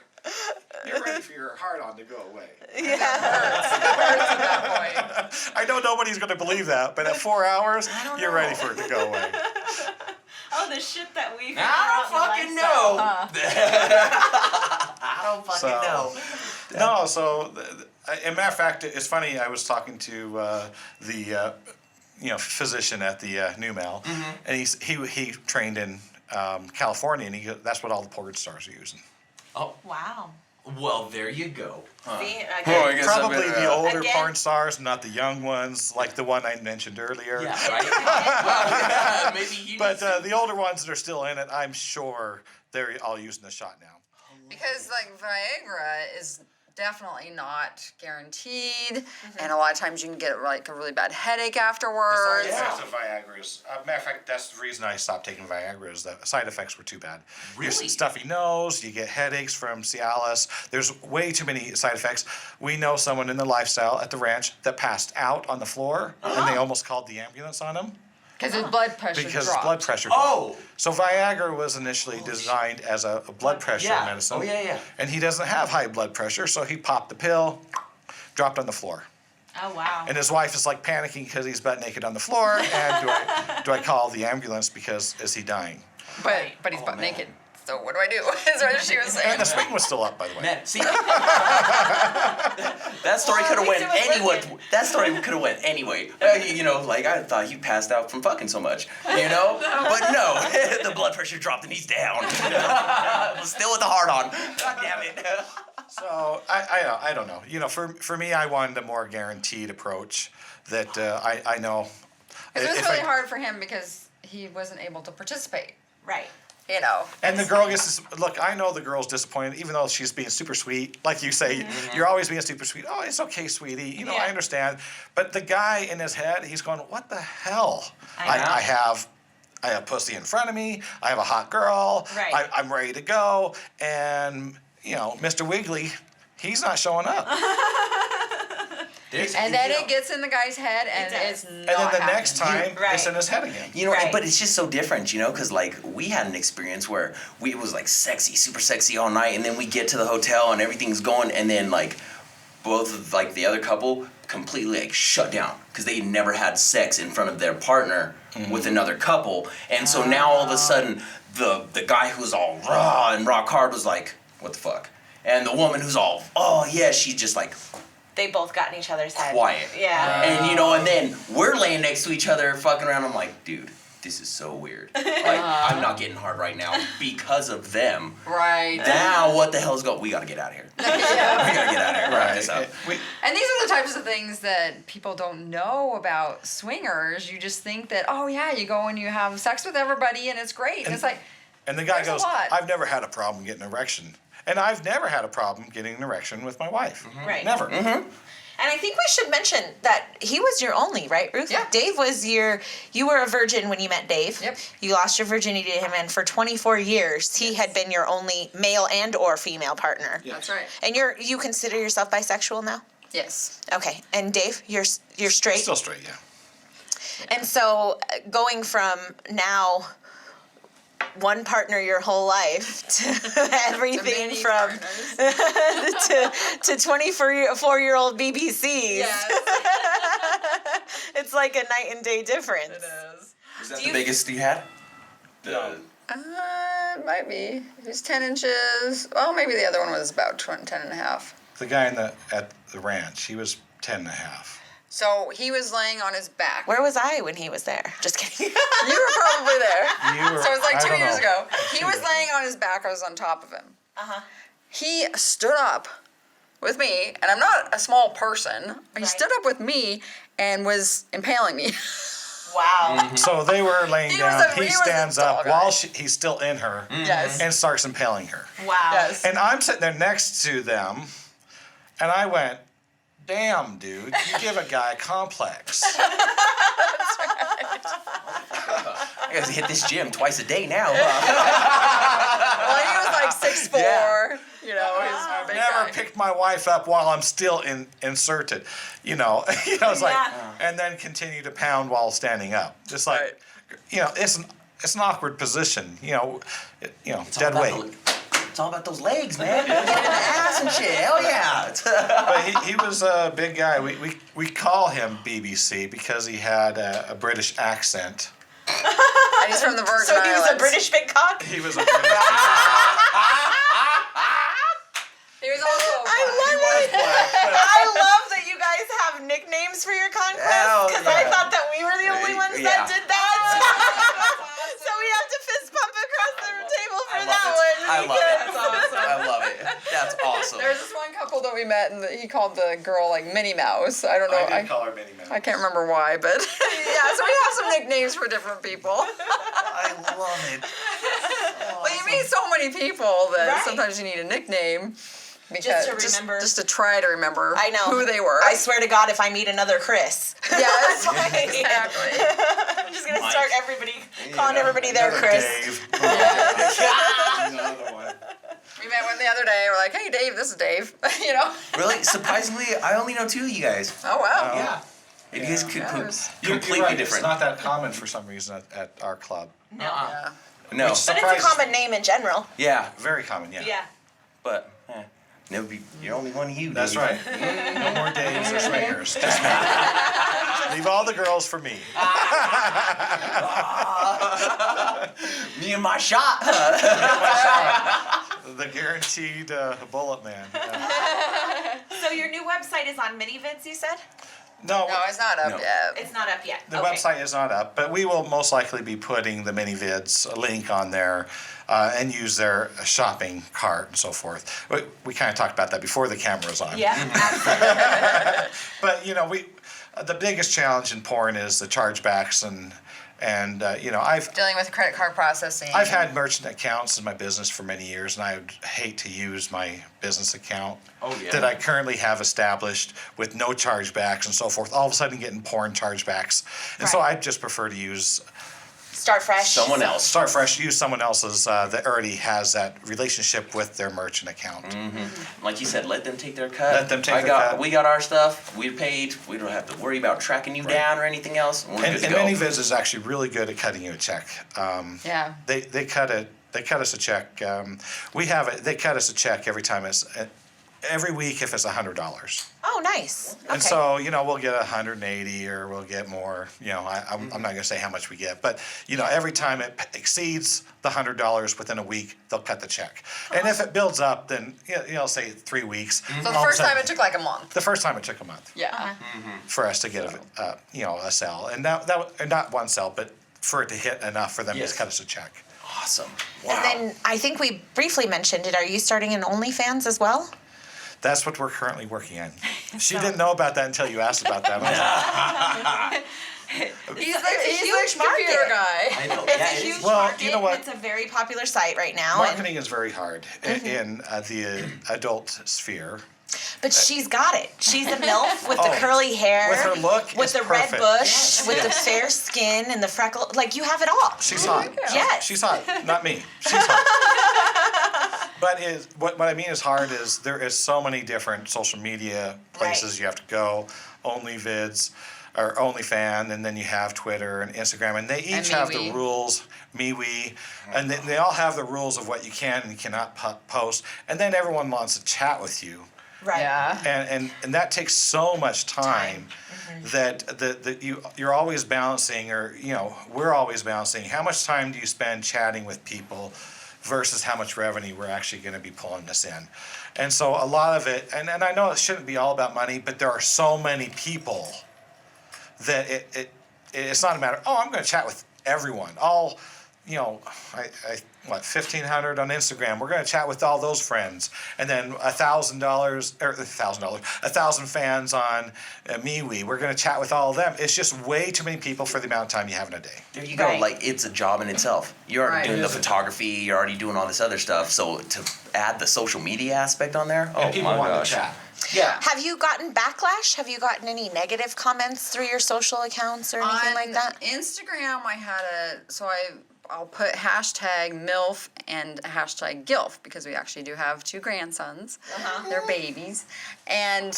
you're ready for your hard-on to go away. Yeah. at that point. I know nobody's going to believe that, but at 4 hours, you're ready for it to go away. Oh, the shit that we figure I out don't in fucking the know. lifestyle, I don't fucking know. No, so, as a matter of fact, it's funny, I was talking to the physician at the Numel, and he trained in California, and that's what all the porn stars are using. Oh, Wow. well, there you go. Huh. See, Oh, I guess Probably I'm gonna, the older Again. porn stars, not the young ones, like the one I mentioned earlier. Yeah, right? Well, maybe he But needs to- the older ones that are still in it, I'm sure they're all using the shot now. Because like Viagra is definitely not guaranteed, and a lot of times you can get like a really bad headache afterwards. The side effects of Viagra is, matter of fact, that's the reason I stopped taking Viagra, is the side effects were too bad. Really? Your stuffy nose, you get headaches from Cialis. There's way too many side effects. We know someone in the lifestyle at the ranch that passed out on the floor, and they almost called the ambulance on him. Because his blood pressure Because dropped. blood pressure dropped. Oh! So Viagra was initially designed as a blood pressure Yeah. medicine. Oh, yeah. And he doesn't have high blood pressure, so he popped the pill, dropped on the floor. Oh, wow. And his wife is like panicking because he's butt naked on the floor. And do I call the ambulance because is he dying? But he's butt naked. So what do I do? Is what she was saying. And the swing was still up, by the way. Man, see, that story could have went anywhere. That story could have went anyway. Like I thought he passed out from fucking so much, but no, the blood pressure dropped and he's down. Still with the heart on. God damn it. So I don't know. You know, for me, I wanted a more guaranteed approach that I know. It was if really I- hard for him because he wasn't able to participate. Right. You know. And the girl gets to, look, I know the girl's disappointed, even though she's being super sweet. Like you say, you're always being super sweet. Oh, it's okay, sweetie. You know, I understand. But the guy in his head, he's going, what the hell? I have pussy in front of me. I have a hot girl. Right. I'm ready to go. And, you know, Mr. Wiggly, he's not showing up. And then it gets in the guy's head, and it's not And then the next happening. time, it's in his head again. You know, Right. but it's just so different, you know, because like we had an experience where it was like sexy, super sexy all night, and then we get to the hotel and everything's going, and then like both of like the other couple completely like shut down because they never had sex in front of their partner with another couple, and so now all of a sudden the guy who's all raw and rock hard was like, what the fuck, and the woman who's all she's just like They both got in each other's head. quiet. Yeah. And you know, and then we're laying next to each other, fucking around. I'm like, dude, this is so weird. Like, I'm not getting hard right now because of them. Right. Now, what the hell's going? We gotta get out of here. We gotta get out of here. Wrap this up. And these are the types of things that people don't know about swingers. You just think that, oh yeah, you go and you have sex with everybody and it's great. And it's like, And the guy There's a goes, lot. I've never had a problem getting an erection. And I've never had a problem getting an erection with my wife. Right. Never. And I think we should mention that he was your only, right, Ruth? Yeah. Dave was you were a virgin when you met Dave. Yep. You lost your virginity to him, and for 24 years, he had been your only male and or female partner. that's right. And you consider yourself bisexual now? Yes. Okay. And Dave, you're straight? Still straight, yeah. And so going from now one partner your whole life to everything many from to 24-year-old BBCs. Yes. It's like a night and day difference. It is. Is that Do the you- biggest you had? No. It might be. He was 10 inches. Well, maybe the other one was about 10 and a half. The guy at the ranch, he was 10 and a half. So he was laying on his back. Where was I when he was there? Just kidding. You were probably there. So it was like I 2 don't years know. ago. He was laying on his back. I was on top of him. Uh-huh. He stood up with me, and I'm not a small person. He Right. stood up with me and was impaling me. Wow. So they were laying He was down. a- He he was a stands tall up guy. while he's still in her Yes. and starts impaling her. Wow. Yes. And I'm sitting there next to them, and I went, damn, dude, you give a guy a complex. I gotta hit this gym twice a day now. Well, he was like 6'4". Yeah. You know, he's a I've big never guy. picked my wife up while I'm still inserted. You know, it's like, Yeah. and then continue to pound while standing up. Just like, Right. you know, it's an awkward position. You know, It's all dead about weight. It's all about those legs, man. Get in the ass and shit. Hell yeah. But he was a big guy. We call him BBC because he had a British accent. And he's from the Virgin So he was a Islands. British big cock? He was a British. He was also a I love that you guys have nicknames for your conquest, Hell because I yeah. thought that we were the only ones Yeah. that did that. So we have to fist bump across the table for that one. I love it. because- awesome. I love it. That's awesome. There's this one couple that we met, and he called the girl like Minnie Mouse. I don't know. I did call her Minnie Mouse. I can't remember why, but yeah. So we have some nicknames for different people. I love it. Well, you meet so many people that Right. sometimes you need a nickname. Because to remember. just to try to remember I know who they were. I swear to God, if I meet another Chris, Yes, Right. exactly. I'm just gonna start calling everybody their Another Chris. Dave. Another one. We met one the other day. We're like, "Hey, Dave, this is Dave." You know? Really? Surprisingly, I only know two of you guys. Oh wow. Yeah. You guys could Yes. completely You're right. different. It's not that common for some reason at our club. Yeah. No. But it's a Surprises common name in general. Yeah, Very common, yeah. but never be. You're only one of you. That's Dave. right. No more Daves or swingers. Just me. Leave all the girls for me. Me and my shot. The guaranteed bullet man. Yeah. So your new website is on MiniVids, you said? No, No, it's not up No. yet. It's not up yet. the Okay. website is not up, but we will most likely be putting the mini vids link on there and use their shopping cart and so forth. We kind of talked about that before the camera was on. Yeah, absolutely. But the biggest challenge in porn is the chargebacks and I've Dealing with credit card processing. I've had merchant accounts in my business for many years, and I would hate to use my business account that I currently have established with no chargebacks and so forth. All of a sudden getting porn chargebacks. And so Right. I just prefer to use Start fresh. Someone else. Start fresh, use someone else's that already has that relationship with their merchant account. Like you said, let them take their cut. Let them take their cut. We got our stuff. We're paid. We don't have to worry about tracking you down or anything else. We're good to And go. ManyVids is actually really good at cutting you a check. Yeah. They cut us a check. They cut us a check every time every week if it's $100. Oh, nice. Okay. And so, we'll get 180 or we'll get more. I'm not going to say how much we get, but, every time it exceeds the $100 within a week, they'll cut the check. And if it builds up, then, say 3 weeks. So the first time it took like a month. The first time it took a month Yeah. for us to get a sell. And and not one sell, but for it to hit enough for them Yes. to cut us a check. Awesome. Wow. And then I think we briefly mentioned it. Are you starting an OnlyFans as well? That's what we're currently working on. She didn't know about that until you asked about that. He's a the huge computer market. guy. I know. It's Yeah, a it huge is. Well, market. you know what? It's a very popular site right now. Marketing is very hard in the adult sphere. But she's got it. She's a MILF with the Oh, curly hair. with her look With is the perfect. red bush, with the fair skin and the freckle. Like, you have it all. She's hot. Yes. She's hot. Not me. She's hot. But what I mean is hard is there is so many different social media places Right. you have to go. OnlyVids or OnlyFan, and then you have Twitter and Instagram, and they each have the MeWe. rules. MeWe, and they all have the rules of what you can and cannot post. And then everyone wants to chat with you. Right. Yeah. And that takes so much time that you're always balancing, or we're always balancing how much time do you spend chatting with people versus how much revenue we're actually going to be pulling this in. And so a lot of it, and I know it shouldn't be all about money, but there are so many people that it's not a matter, I'm going to chat with everyone. All 1,500 on Instagram. We're going to chat with all those friends, and then $1,000 fans on MeWe. We're going to chat with all of them. It's just way too many people for the amount of time you have in a day. There you go. Right. Like, it's a job in itself. You're already Right. doing the photography. You're already doing all this other stuff. So to add the social media aspect on there, And people my want gosh. to chat. Yeah. Have you gotten backlash? Have you gotten any negative comments through your social accounts or anything like that? Instagram, I'll put hashtag MILF and hashtag GILF because we actually do have 2 grandsons. They're babies. And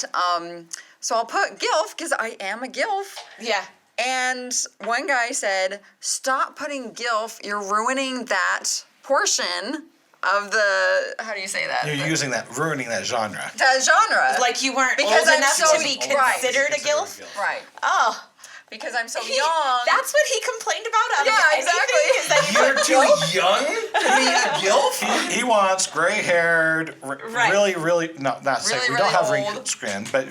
so I'll put GILF because I am a GILF. Yeah. And one guy said, stop putting GILF, you're ruining that portion of the, how do you say that? You're ruining that genre. The genre. Like you weren't Because old I'm enough so- to be right. considered a GILF? Right. Oh. Because I'm so He- young. That's what he complained about out of Yeah, anything, exactly. is that you You're put too GILF? young to be a gilf? He wants gray-haired, Right. really, not saying Really, we don't really have old. wrinkled skin, but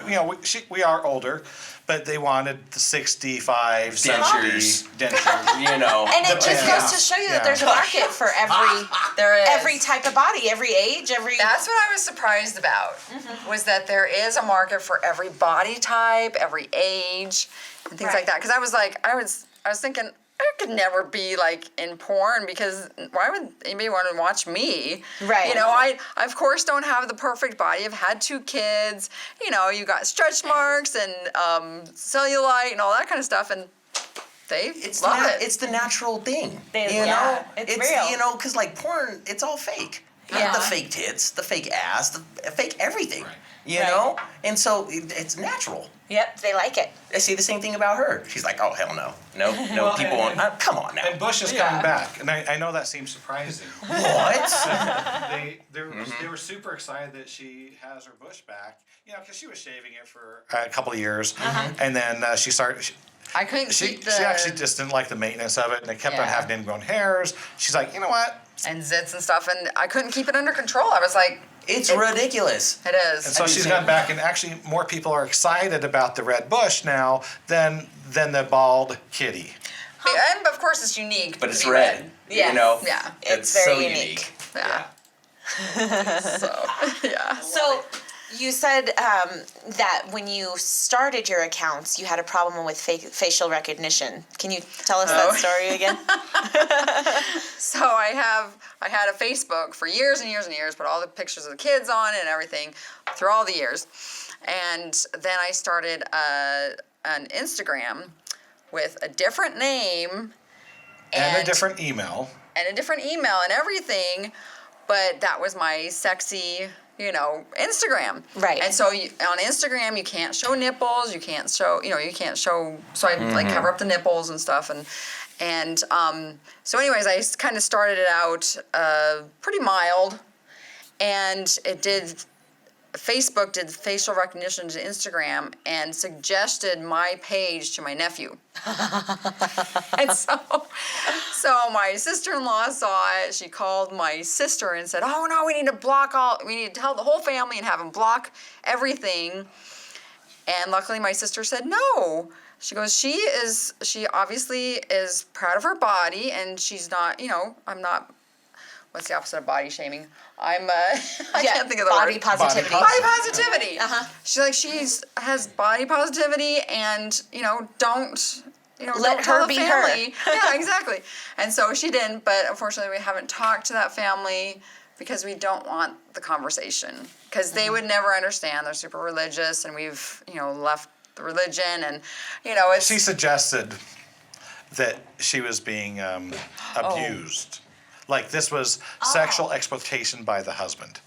we are older, but they wanted the 65, Dentures. 70 dentures. And it just Yeah. goes to show you that Yeah. there's a market for There is. every type of body, every age, every. That's what I was surprised about, was that there is a market for every body type, every age, and things like Right. that. Because I was thinking, I could never be like in porn because why would anybody want to watch me? Right. I of course don't have the perfect body. I've had 2 kids. You got stretch marks and cellulite and all that kind of stuff, and they love it. It's the natural thing. Yeah, it's real. Because like porn, it's all fake. Yeah. The fake tits, the fake ass, the fake everything. Right. You Right. know? And so it's natural. Yep, they like it. I say the same thing about her. She's like, oh, hell no. No, Well, people won't. Come on now. And Bush is coming back, and I know that seems surprising. What? They were super excited that she has her bush back, because she was shaving it for a couple of years, and then she started. I couldn't She keep the actually just didn't like the maintenance of it, and it kept on Yeah. having ingrown hairs. She's like, you know what? and zits and stuff, and I couldn't keep it under control. I was like, It's ridiculous. It is. And so she's gone back, and actually more people are excited about the red bush now than the bald kitty. And of course it's unique. But it's to be red. Yes. You know? Yeah. It's so very unique. unique. Yeah. So, yeah. So you said that when you started your accounts, you had a problem with facial recognition. Can you tell us that story again? So I had a Facebook for years and years and years, put all the pictures of the kids on it and everything through all the years. And then I started an Instagram with a different name And a different email. and everything, but that was my sexy, Instagram. Right. And so on Instagram, you can't show nipples, you can't show, so I like cover up the nipples and stuff. And so anyways, I kind of started it out pretty mild, and Facebook did facial recognition to Instagram and suggested my page to my nephew. And so my sister-in-law saw it. She called my sister and said, "Oh no, we need to tell the whole family and have them block everything." And luckily my sister said no. She goes, she obviously is proud of her body, and she's not, I'm not, what's the opposite of body shaming? I can't think of the body word. positivity. Body positivity. Uh-huh. She's has body positivity, and don't Let don't tell her the be family. Yeah, exactly. And so she didn't, but unfortunately we haven't talked to that family because we don't want the conversation, because they would never understand. They're super religious, and we've left the religion, and it's. She suggested that she was being abused. Like this was sexual exploitation by the husband.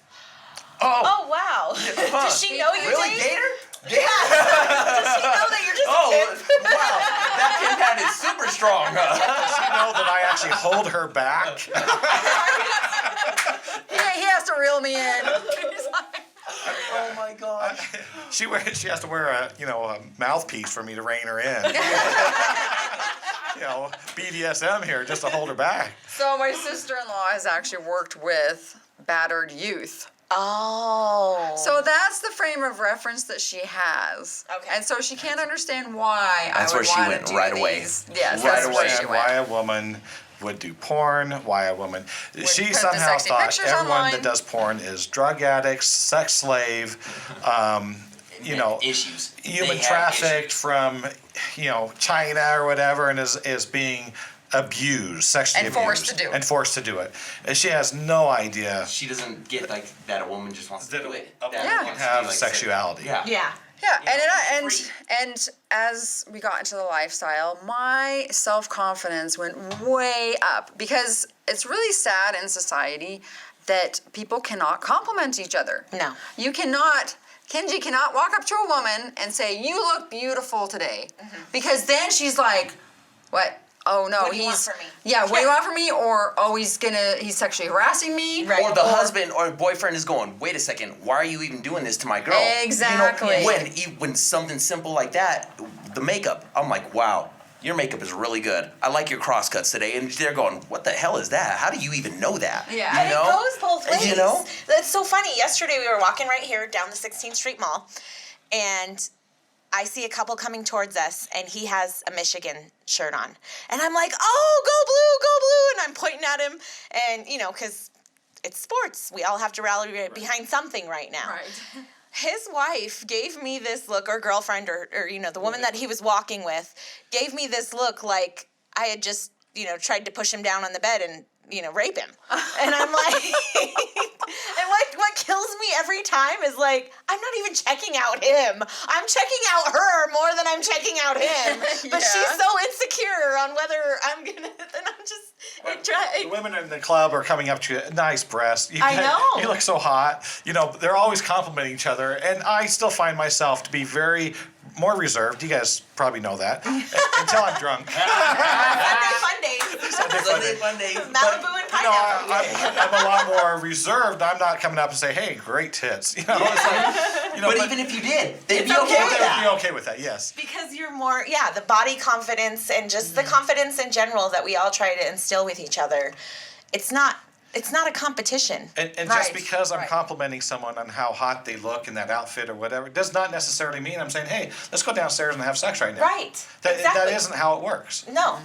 Oh, wow. Does she know you Really, date? Gator? Does she know that you're just a kid? Wow. That pin pad is super strong. Does she know that I actually hold her back? He has to reel me in. Oh my gosh. She has to wear a mouthpiece for me to rein her in. BDSM here just to hold her back. So my sister-in-law has actually worked with battered youth. Oh. So that's the frame of reference that she has. Okay. And so she can't understand why That's I would where she want went to do right away. these. Yes, Right that's where away. she And went. why a woman would do porn, why a woman... She put the somehow sexy thought pictures everyone online. that does porn is drug addicts, sex slave, Issues. human They have trafficked issues. from, China or whatever, and is being abused, sexually And abused. forced to do it. And forced to do it. And she has no idea She doesn't get that a woman just wants to that do it. a woman That Yeah. can wants to have be, like, sexuality. Yeah. Yeah. Yeah, Free. and as we got into the lifestyle, my self-confidence went way up, because it's really sad in society that people cannot compliment each other. No. Kenji cannot walk up to a woman and say, "You look beautiful today," because then she's like, "What? Oh no, What do you want he's from me?" Yeah, what do you want from me? Or he's sexually harassing me. Right. Or the husband or boyfriend is going, wait a second, why are you even doing this to my girl? Exactly. When something simple like that, the makeup, I'm like, wow, your makeup is really good. I like your cross cuts today. And they're going, what the hell is that? How do you even know that? Yeah. And it goes both ways. You know? That's so funny. Yesterday we were walking right here down the 16th Street Mall, and I see a couple coming towards us, and he has a Michigan shirt on. And I'm like, oh, go blue, and I'm pointing at him. And, because it's sports. We all have to rally behind something right now. Right. His wife gave me this look, or girlfriend, or the woman that he was walking with, gave me this look like I had just, tried to push him down on the bed and, rape him. And I'm like, and what kills me every time is like, I'm not even checking out him. I'm checking out her more than I'm checking out him. But she's so insecure on whether I'm gonna, and I'm just, The women in the club are coming up to you, nice breasts. I know. You look so hot. They're always complimenting each other. And I still find myself to be more reserved. You guys probably know that. Until I'm drunk. Sunday fun days. Malibu and pineapple. I'm a lot more reserved. I'm not coming up and say, hey, great tits. It's like, But even if you did, they'd be It's okay okay. with They'd that. be okay with that, yes. Because you're more, the body confidence and just the confidence in general that we all try to instill with each other. It's not It's not a competition. And just Right, because I'm right. complimenting someone on how hot they look in that outfit or whatever, does not necessarily mean I'm saying, hey, let's go downstairs and have sex right now. Right. That Exactly. isn't how it works. No.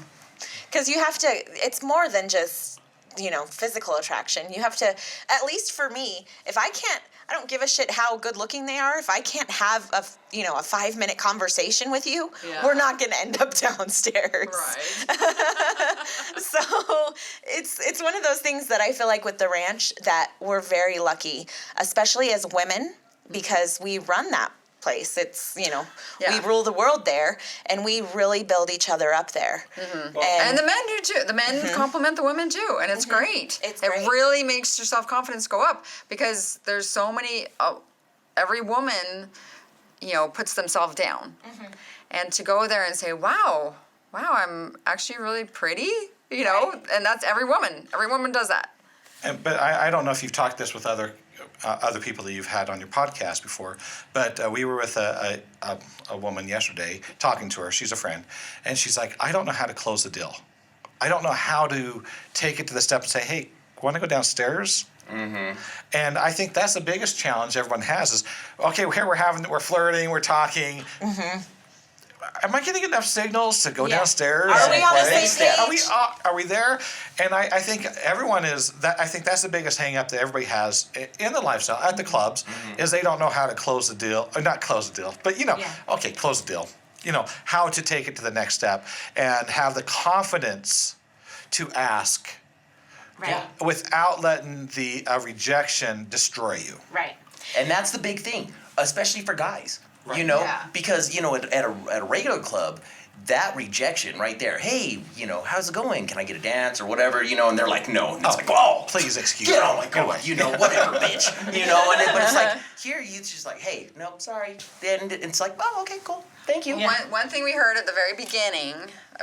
Because you have to, it's more than just, physical attraction. You have to, at least for me, if I can't, I don't give a shit how good looking they are. If I can't have a 5-minute conversation with you, Yeah. we're not going to end up downstairs. Right. So it's one of those things that I feel like with the ranch that we're very lucky, especially as women, because we run that place. It's, Yeah. we rule the world there, and we really build each other up there. Mm-hmm. And the men do too. The men compliment the women too, and it's great. It's It great. really makes your self-confidence go up because there's so many. Every woman, puts themselves down, and to go there and say, "Wow, I'm actually really pretty," and that's every woman. Every woman does that. But I don't know if you've talked this with other people that you've had on your podcast before, but we were with a woman yesterday talking to her. She's a friend, and she's like, I don't know how to close the deal. I don't know how to take it to the step and say, hey, want to go downstairs? Mm-hmm. And I think that's the biggest challenge everyone has is, okay, here we're flirting, we're talking. Mm-hmm. Am I getting enough signals to go downstairs? Are we on the play? same page? Are we there? And I think everyone is that. I think that's the biggest hang up that everybody has in the lifestyle at the clubs is they don't know how to close the deal, or not close the deal, but okay, close the deal. How to take it to the next step and have the confidence to ask, Right. without letting the rejection destroy you. Right. And that's the big thing, especially for guys. Right. Yeah. Because at a regular club, that rejection right there. Hey, how's it going? Can I get a dance or whatever? And they're like, no. And it's like, oh, Please excuse get me. on my god, whatever, bitch. But it's like here, it's just like, hey, no, sorry. And it's like, oh, okay, cool, thank you. One thing we heard at the very beginning,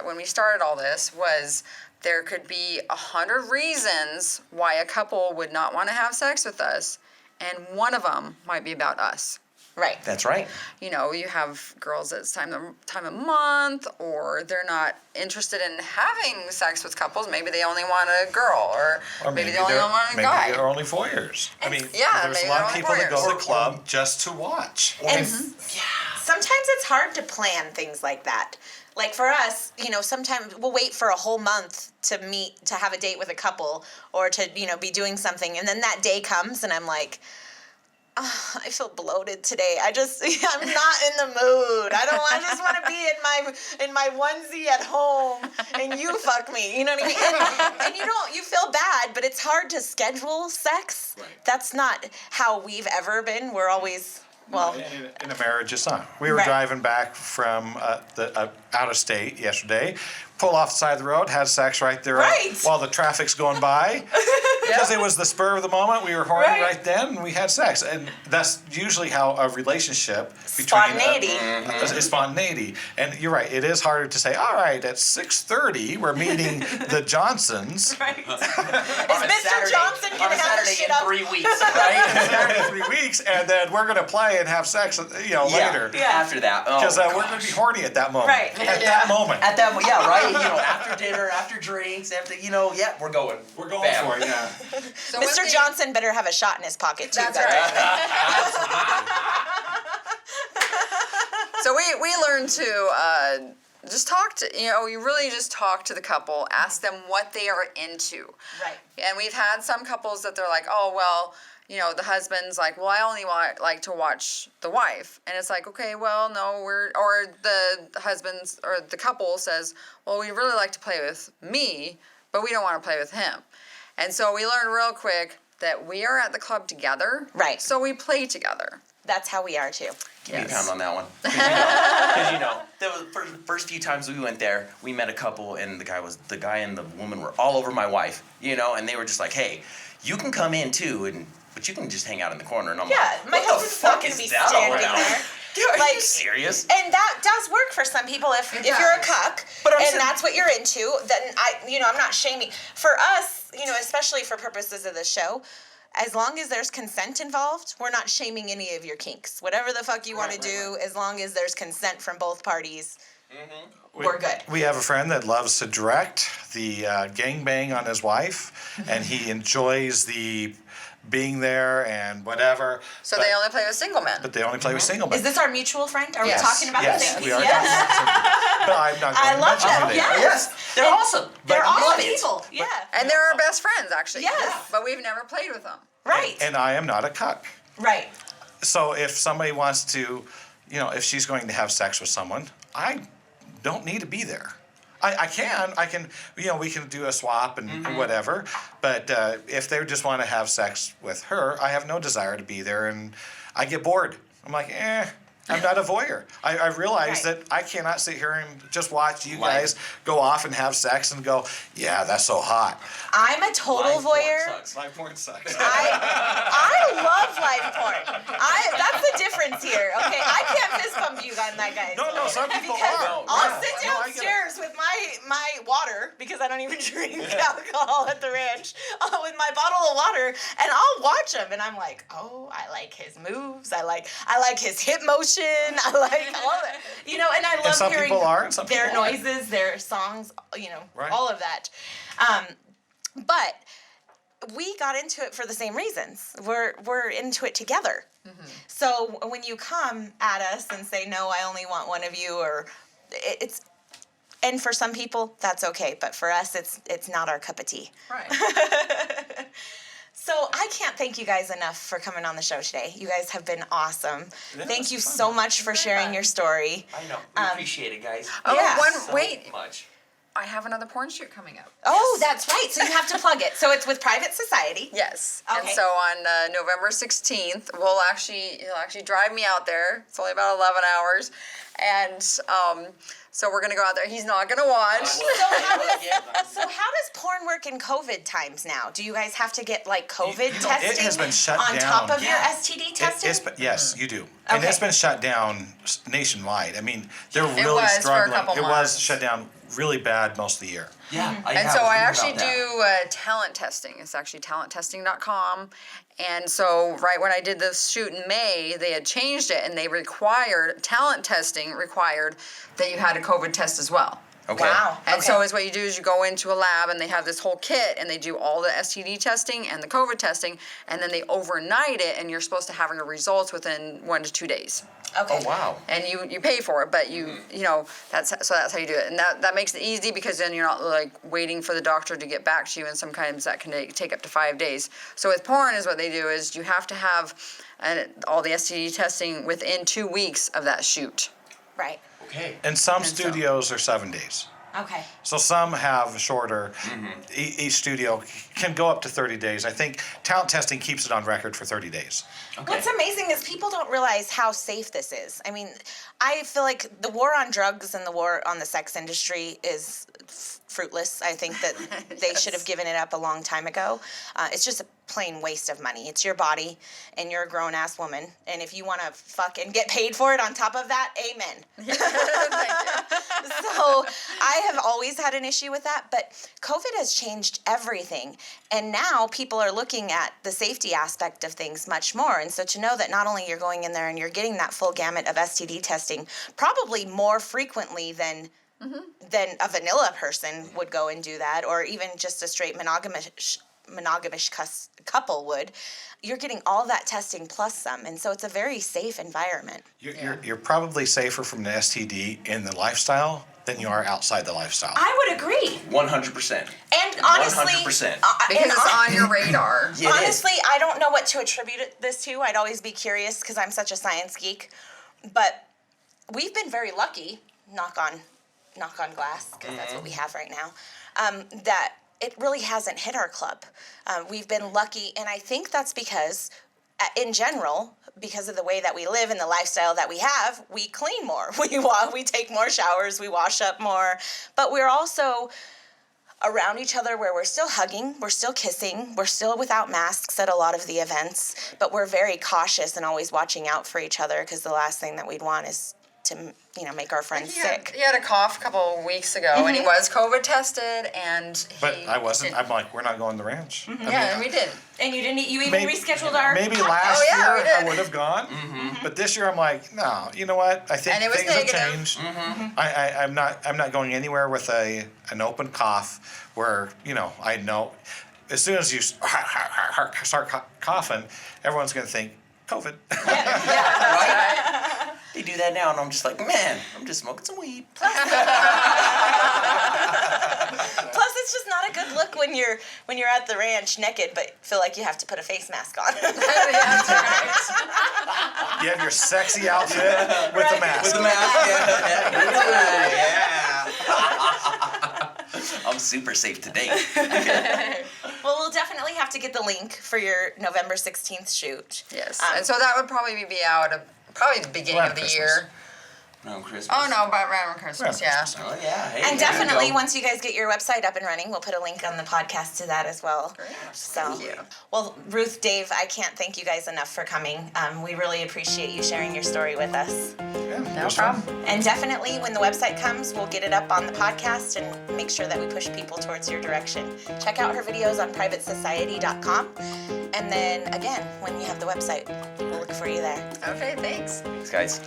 when we started all this, was there could be 100 reasons why a couple would not want to have sex with us, and one of them might be about us. Right. That's right. You have girls that's time of month, or they're not interested in having sex with couples. Maybe they only want a girl, or maybe they only want a guy. Maybe they're only voyeurs. I mean, Yeah, there's maybe a lot they're of only people that go to the voyeurs. club just to watch. And sometimes it's hard to plan things like that. Like for us, sometimes we'll wait for a whole month to have a date with a couple, or to, be doing something. And then that day comes and I'm like, oh, I feel bloated today. I'm not in the mood. I just want to be in my onesie at home and you fuck me. You know what I mean? And you feel bad, but it's hard to schedule sex. Right. That's not how we've ever been. We're always, in a marriage, it's not. We were Right. driving back from out of state yesterday. Pull off the side of the road, had sex right there Right. while the traffic's going by. Because it was the spur of the moment. We were horny right then, and we had sex. And that's usually how a relationship between Spontaneity. Is spontaneity. And you're right. It is harder to say, all right, at 6:30, we're meeting the Johnsons. Right. Is Mr. Johnson on going a to have Saturday his shit in up? 3 weeks, right? Saturday, 3 weeks, and then we're going to play and have sex, later. Yeah. After that, Because we're going to be horny at that moment. Right. At that moment. At that, right? After dinner, after drinks, after we're going. We're going Bam. for it, yeah. So one Mr. thing- Johnson better have a shot in his pocket too. That's right. So we learned to just talk to, you really just talk to the couple, ask them what they are into. Right. And we've had some couples that they're like, oh, well, the husband's like, well, I only like to watch the wife. And it's like, okay, well, no, or the husband's, or the couple says, well, we really like to play with me, but we don't want to play with him. And so we learned real quick that we are at the club together. Right. So we play together. That's how we are too. Give me a pound on that one. Because the first few times we went there, we met a couple, and the guy and the woman were all over my wife, and they were just like, hey, you can come in too, but you can just hang out in the corner. And I'm Yeah, like, my what the husband's not fuck going is to be that all standing about? there. Are you serious? And that does work for some people if you're a cuck, But I'm and saying- that's what you're into. Then I'm not shaming. For us, especially for purposes of the show, as long as there's consent involved, we're not shaming any of your kinks. Whatever the fuck you want to do, as long as there's consent from both parties, we're good. We have a friend that loves to direct the gangbang on his wife, and he enjoys the being there and whatever. So they only play with single men. But they only play with single men. Is this our mutual friend? Are Yes. we talking about Yes, the same we are. people? Yes. But I'm not going I to love mention them. who they are. Yes. They're awesome. They're awesome love it. people. Yeah. And they're our best friends, actually. Yes. But we've never played with them. Right. And I am not a cuck. Right. So if somebody wants to, if she's going to have sex with someone, I don't need to be there. I can, we can do a swap and whatever. But if they just want to have sex with her, I have no desire to be there, and I get bored. I'm like, I'm not a voyeur. I realize Right. that I cannot sit here and just watch you guys go off and have sex and go, yeah, that's so hot. I'm a total voyeur. Live porn sucks. I love live porn. That's the difference here. Okay, I can't fist bump you on that, guys. No, some people Because are. I'll sit No, I get it. downstairs with my water, because I don't even drink alcohol at the ranch, with my bottle of water, and I'll watch him, and I'm like, oh, I like his moves. I like his hip motion. I like all of it. And I love some hearing people are, and some their people aren't. noises, their songs, Right. all of that. But we got into it for the same reasons. We're into it together. Mm-hmm. So when you come at us and say, no, I only want one of you, or and for some people that's okay, but for us it's not our cup of tea. Right. So I can't thank you guys enough for coming on the show today. You guys have been awesome. Yeah, Thank you it's fun. so much for sharing fun. your story. I know. We appreciate it, guys. Oh, Yeah. wait. Much. I have another porn shoot coming up. Oh, that's right. So you have to plug it. So it's with Private Society. Yes. And Okay. so on November 16th, he'll actually drive me out there. It's only about 11 hours. And so we're going to go out there. He's not going to watch. So how does porn work in COVID times now? Do you guys have to get like COVID testing it has been shut on down. top of your Yeah. STD testing? Yes, you do. And Okay. it's been shut down nationwide. I mean, they're It really was for a struggling. couple It months. was shut down really bad most of the year. Yeah. And so I actually do talent testing. It's actually talenttesting.com. And so right when I did this shoot in May, they had changed it, and talent testing required that you had a COVID test as well. Okay. Wow. And so is what you do is you go into a lab, and they have this whole kit, and they do all the STD testing and the COVID testing, and then they overnight it, and you're supposed to have your results within 1 to 2 days. Okay. Oh, wow. And you pay for it, but that's how you do it, and that makes it easy, because then you're not like waiting for the doctor to get back to you, and sometimes that can take up to 5 days. So with porn, is what they do is you have to have all the STD testing within 2 weeks of that shoot. Right. Okay. And some And so- studios are 7 days. Okay. So some have shorter. Each studio can go up to 30 days. I think talent testing keeps it on record for 30 days. Okay. What's amazing is people don't realize how safe this is. I mean, I feel like the war on drugs and the war on the sex industry is fruitless. I think that they should have given it up a long time ago. It's just a plain waste of money. It's your body, and you're a grown-ass woman. And if you want to fuck and get paid for it on top of that, amen. So I have always had an issue with that, but COVID has changed everything. And now people are looking at the safety aspect of things much more. And so to know that not only you're going in there and you're getting that full gamut of STD testing, probably more frequently than a vanilla person would go and do that, or even just a straight monogamish couple would, you're getting all that testing plus some, and so it's a very safe environment. You're probably safer from the STD in the lifestyle than you are outside the lifestyle. I would agree. 100%. And honestly, 100%. Because it's on your radar. Yeah, it is. honestly, I don't know what to attribute this to. I'd always be curious because I'm such a science geek, but we've been very lucky. Knock on glass, because that's what we have right now. That it really hasn't hit our club. We've been lucky, and I think that's because, in general, because of the way that we live and the lifestyle that we have, we clean more. We take more showers, we wash up more, but we're also around each other where we're still hugging, we're still kissing, we're still without masks at a lot of the events, but we're very cautious and always watching out for each other, because the last thing that we'd want is to make our friends sick. He had a cough a couple of weeks ago, and he was COVID tested, and But I wasn't. I'm like, we're not going to the ranch. and we didn't. And you didn't. You even rescheduled our. Maybe podcast. last we year did. I would have gone, but this year I'm like, no. You know what? I think And it was things negative. have changed. I'm not going anywhere with an open cough where I know as soon as you start coughing, everyone's going to think COVID. Right? They do that now, and I'm just like, man, I'm just smoking some weed. Plus, it's just not a good look when you're at the ranch naked, but feel like you have to put a face mask on. That's right. You have your sexy outfit with the mask. With the mask, yeah. I'm super safe today. Well, we'll definitely have to get the link for your November 16th shoot. Yes, and so that would probably be out probably the beginning Around of the Christmas. year. No Christmas. Oh no, but around Christmas, Around yeah. Christmas. Oh yeah. Hey, And there you definitely, go. once you guys get your website up and running, we'll put a link on the podcast to that as well. Great. So, Thank you. well, Ruth, Dave, I can't thank you guys enough for coming. We really appreciate you sharing your story with us. Yeah, No problem. And definitely, when the website comes, we'll get it up on the podcast and make sure that we push people towards your direction. Check out her videos on privatesociety.com. And then, again, when you have the website, we'll look for you there. Okay, thanks. Thanks, guys.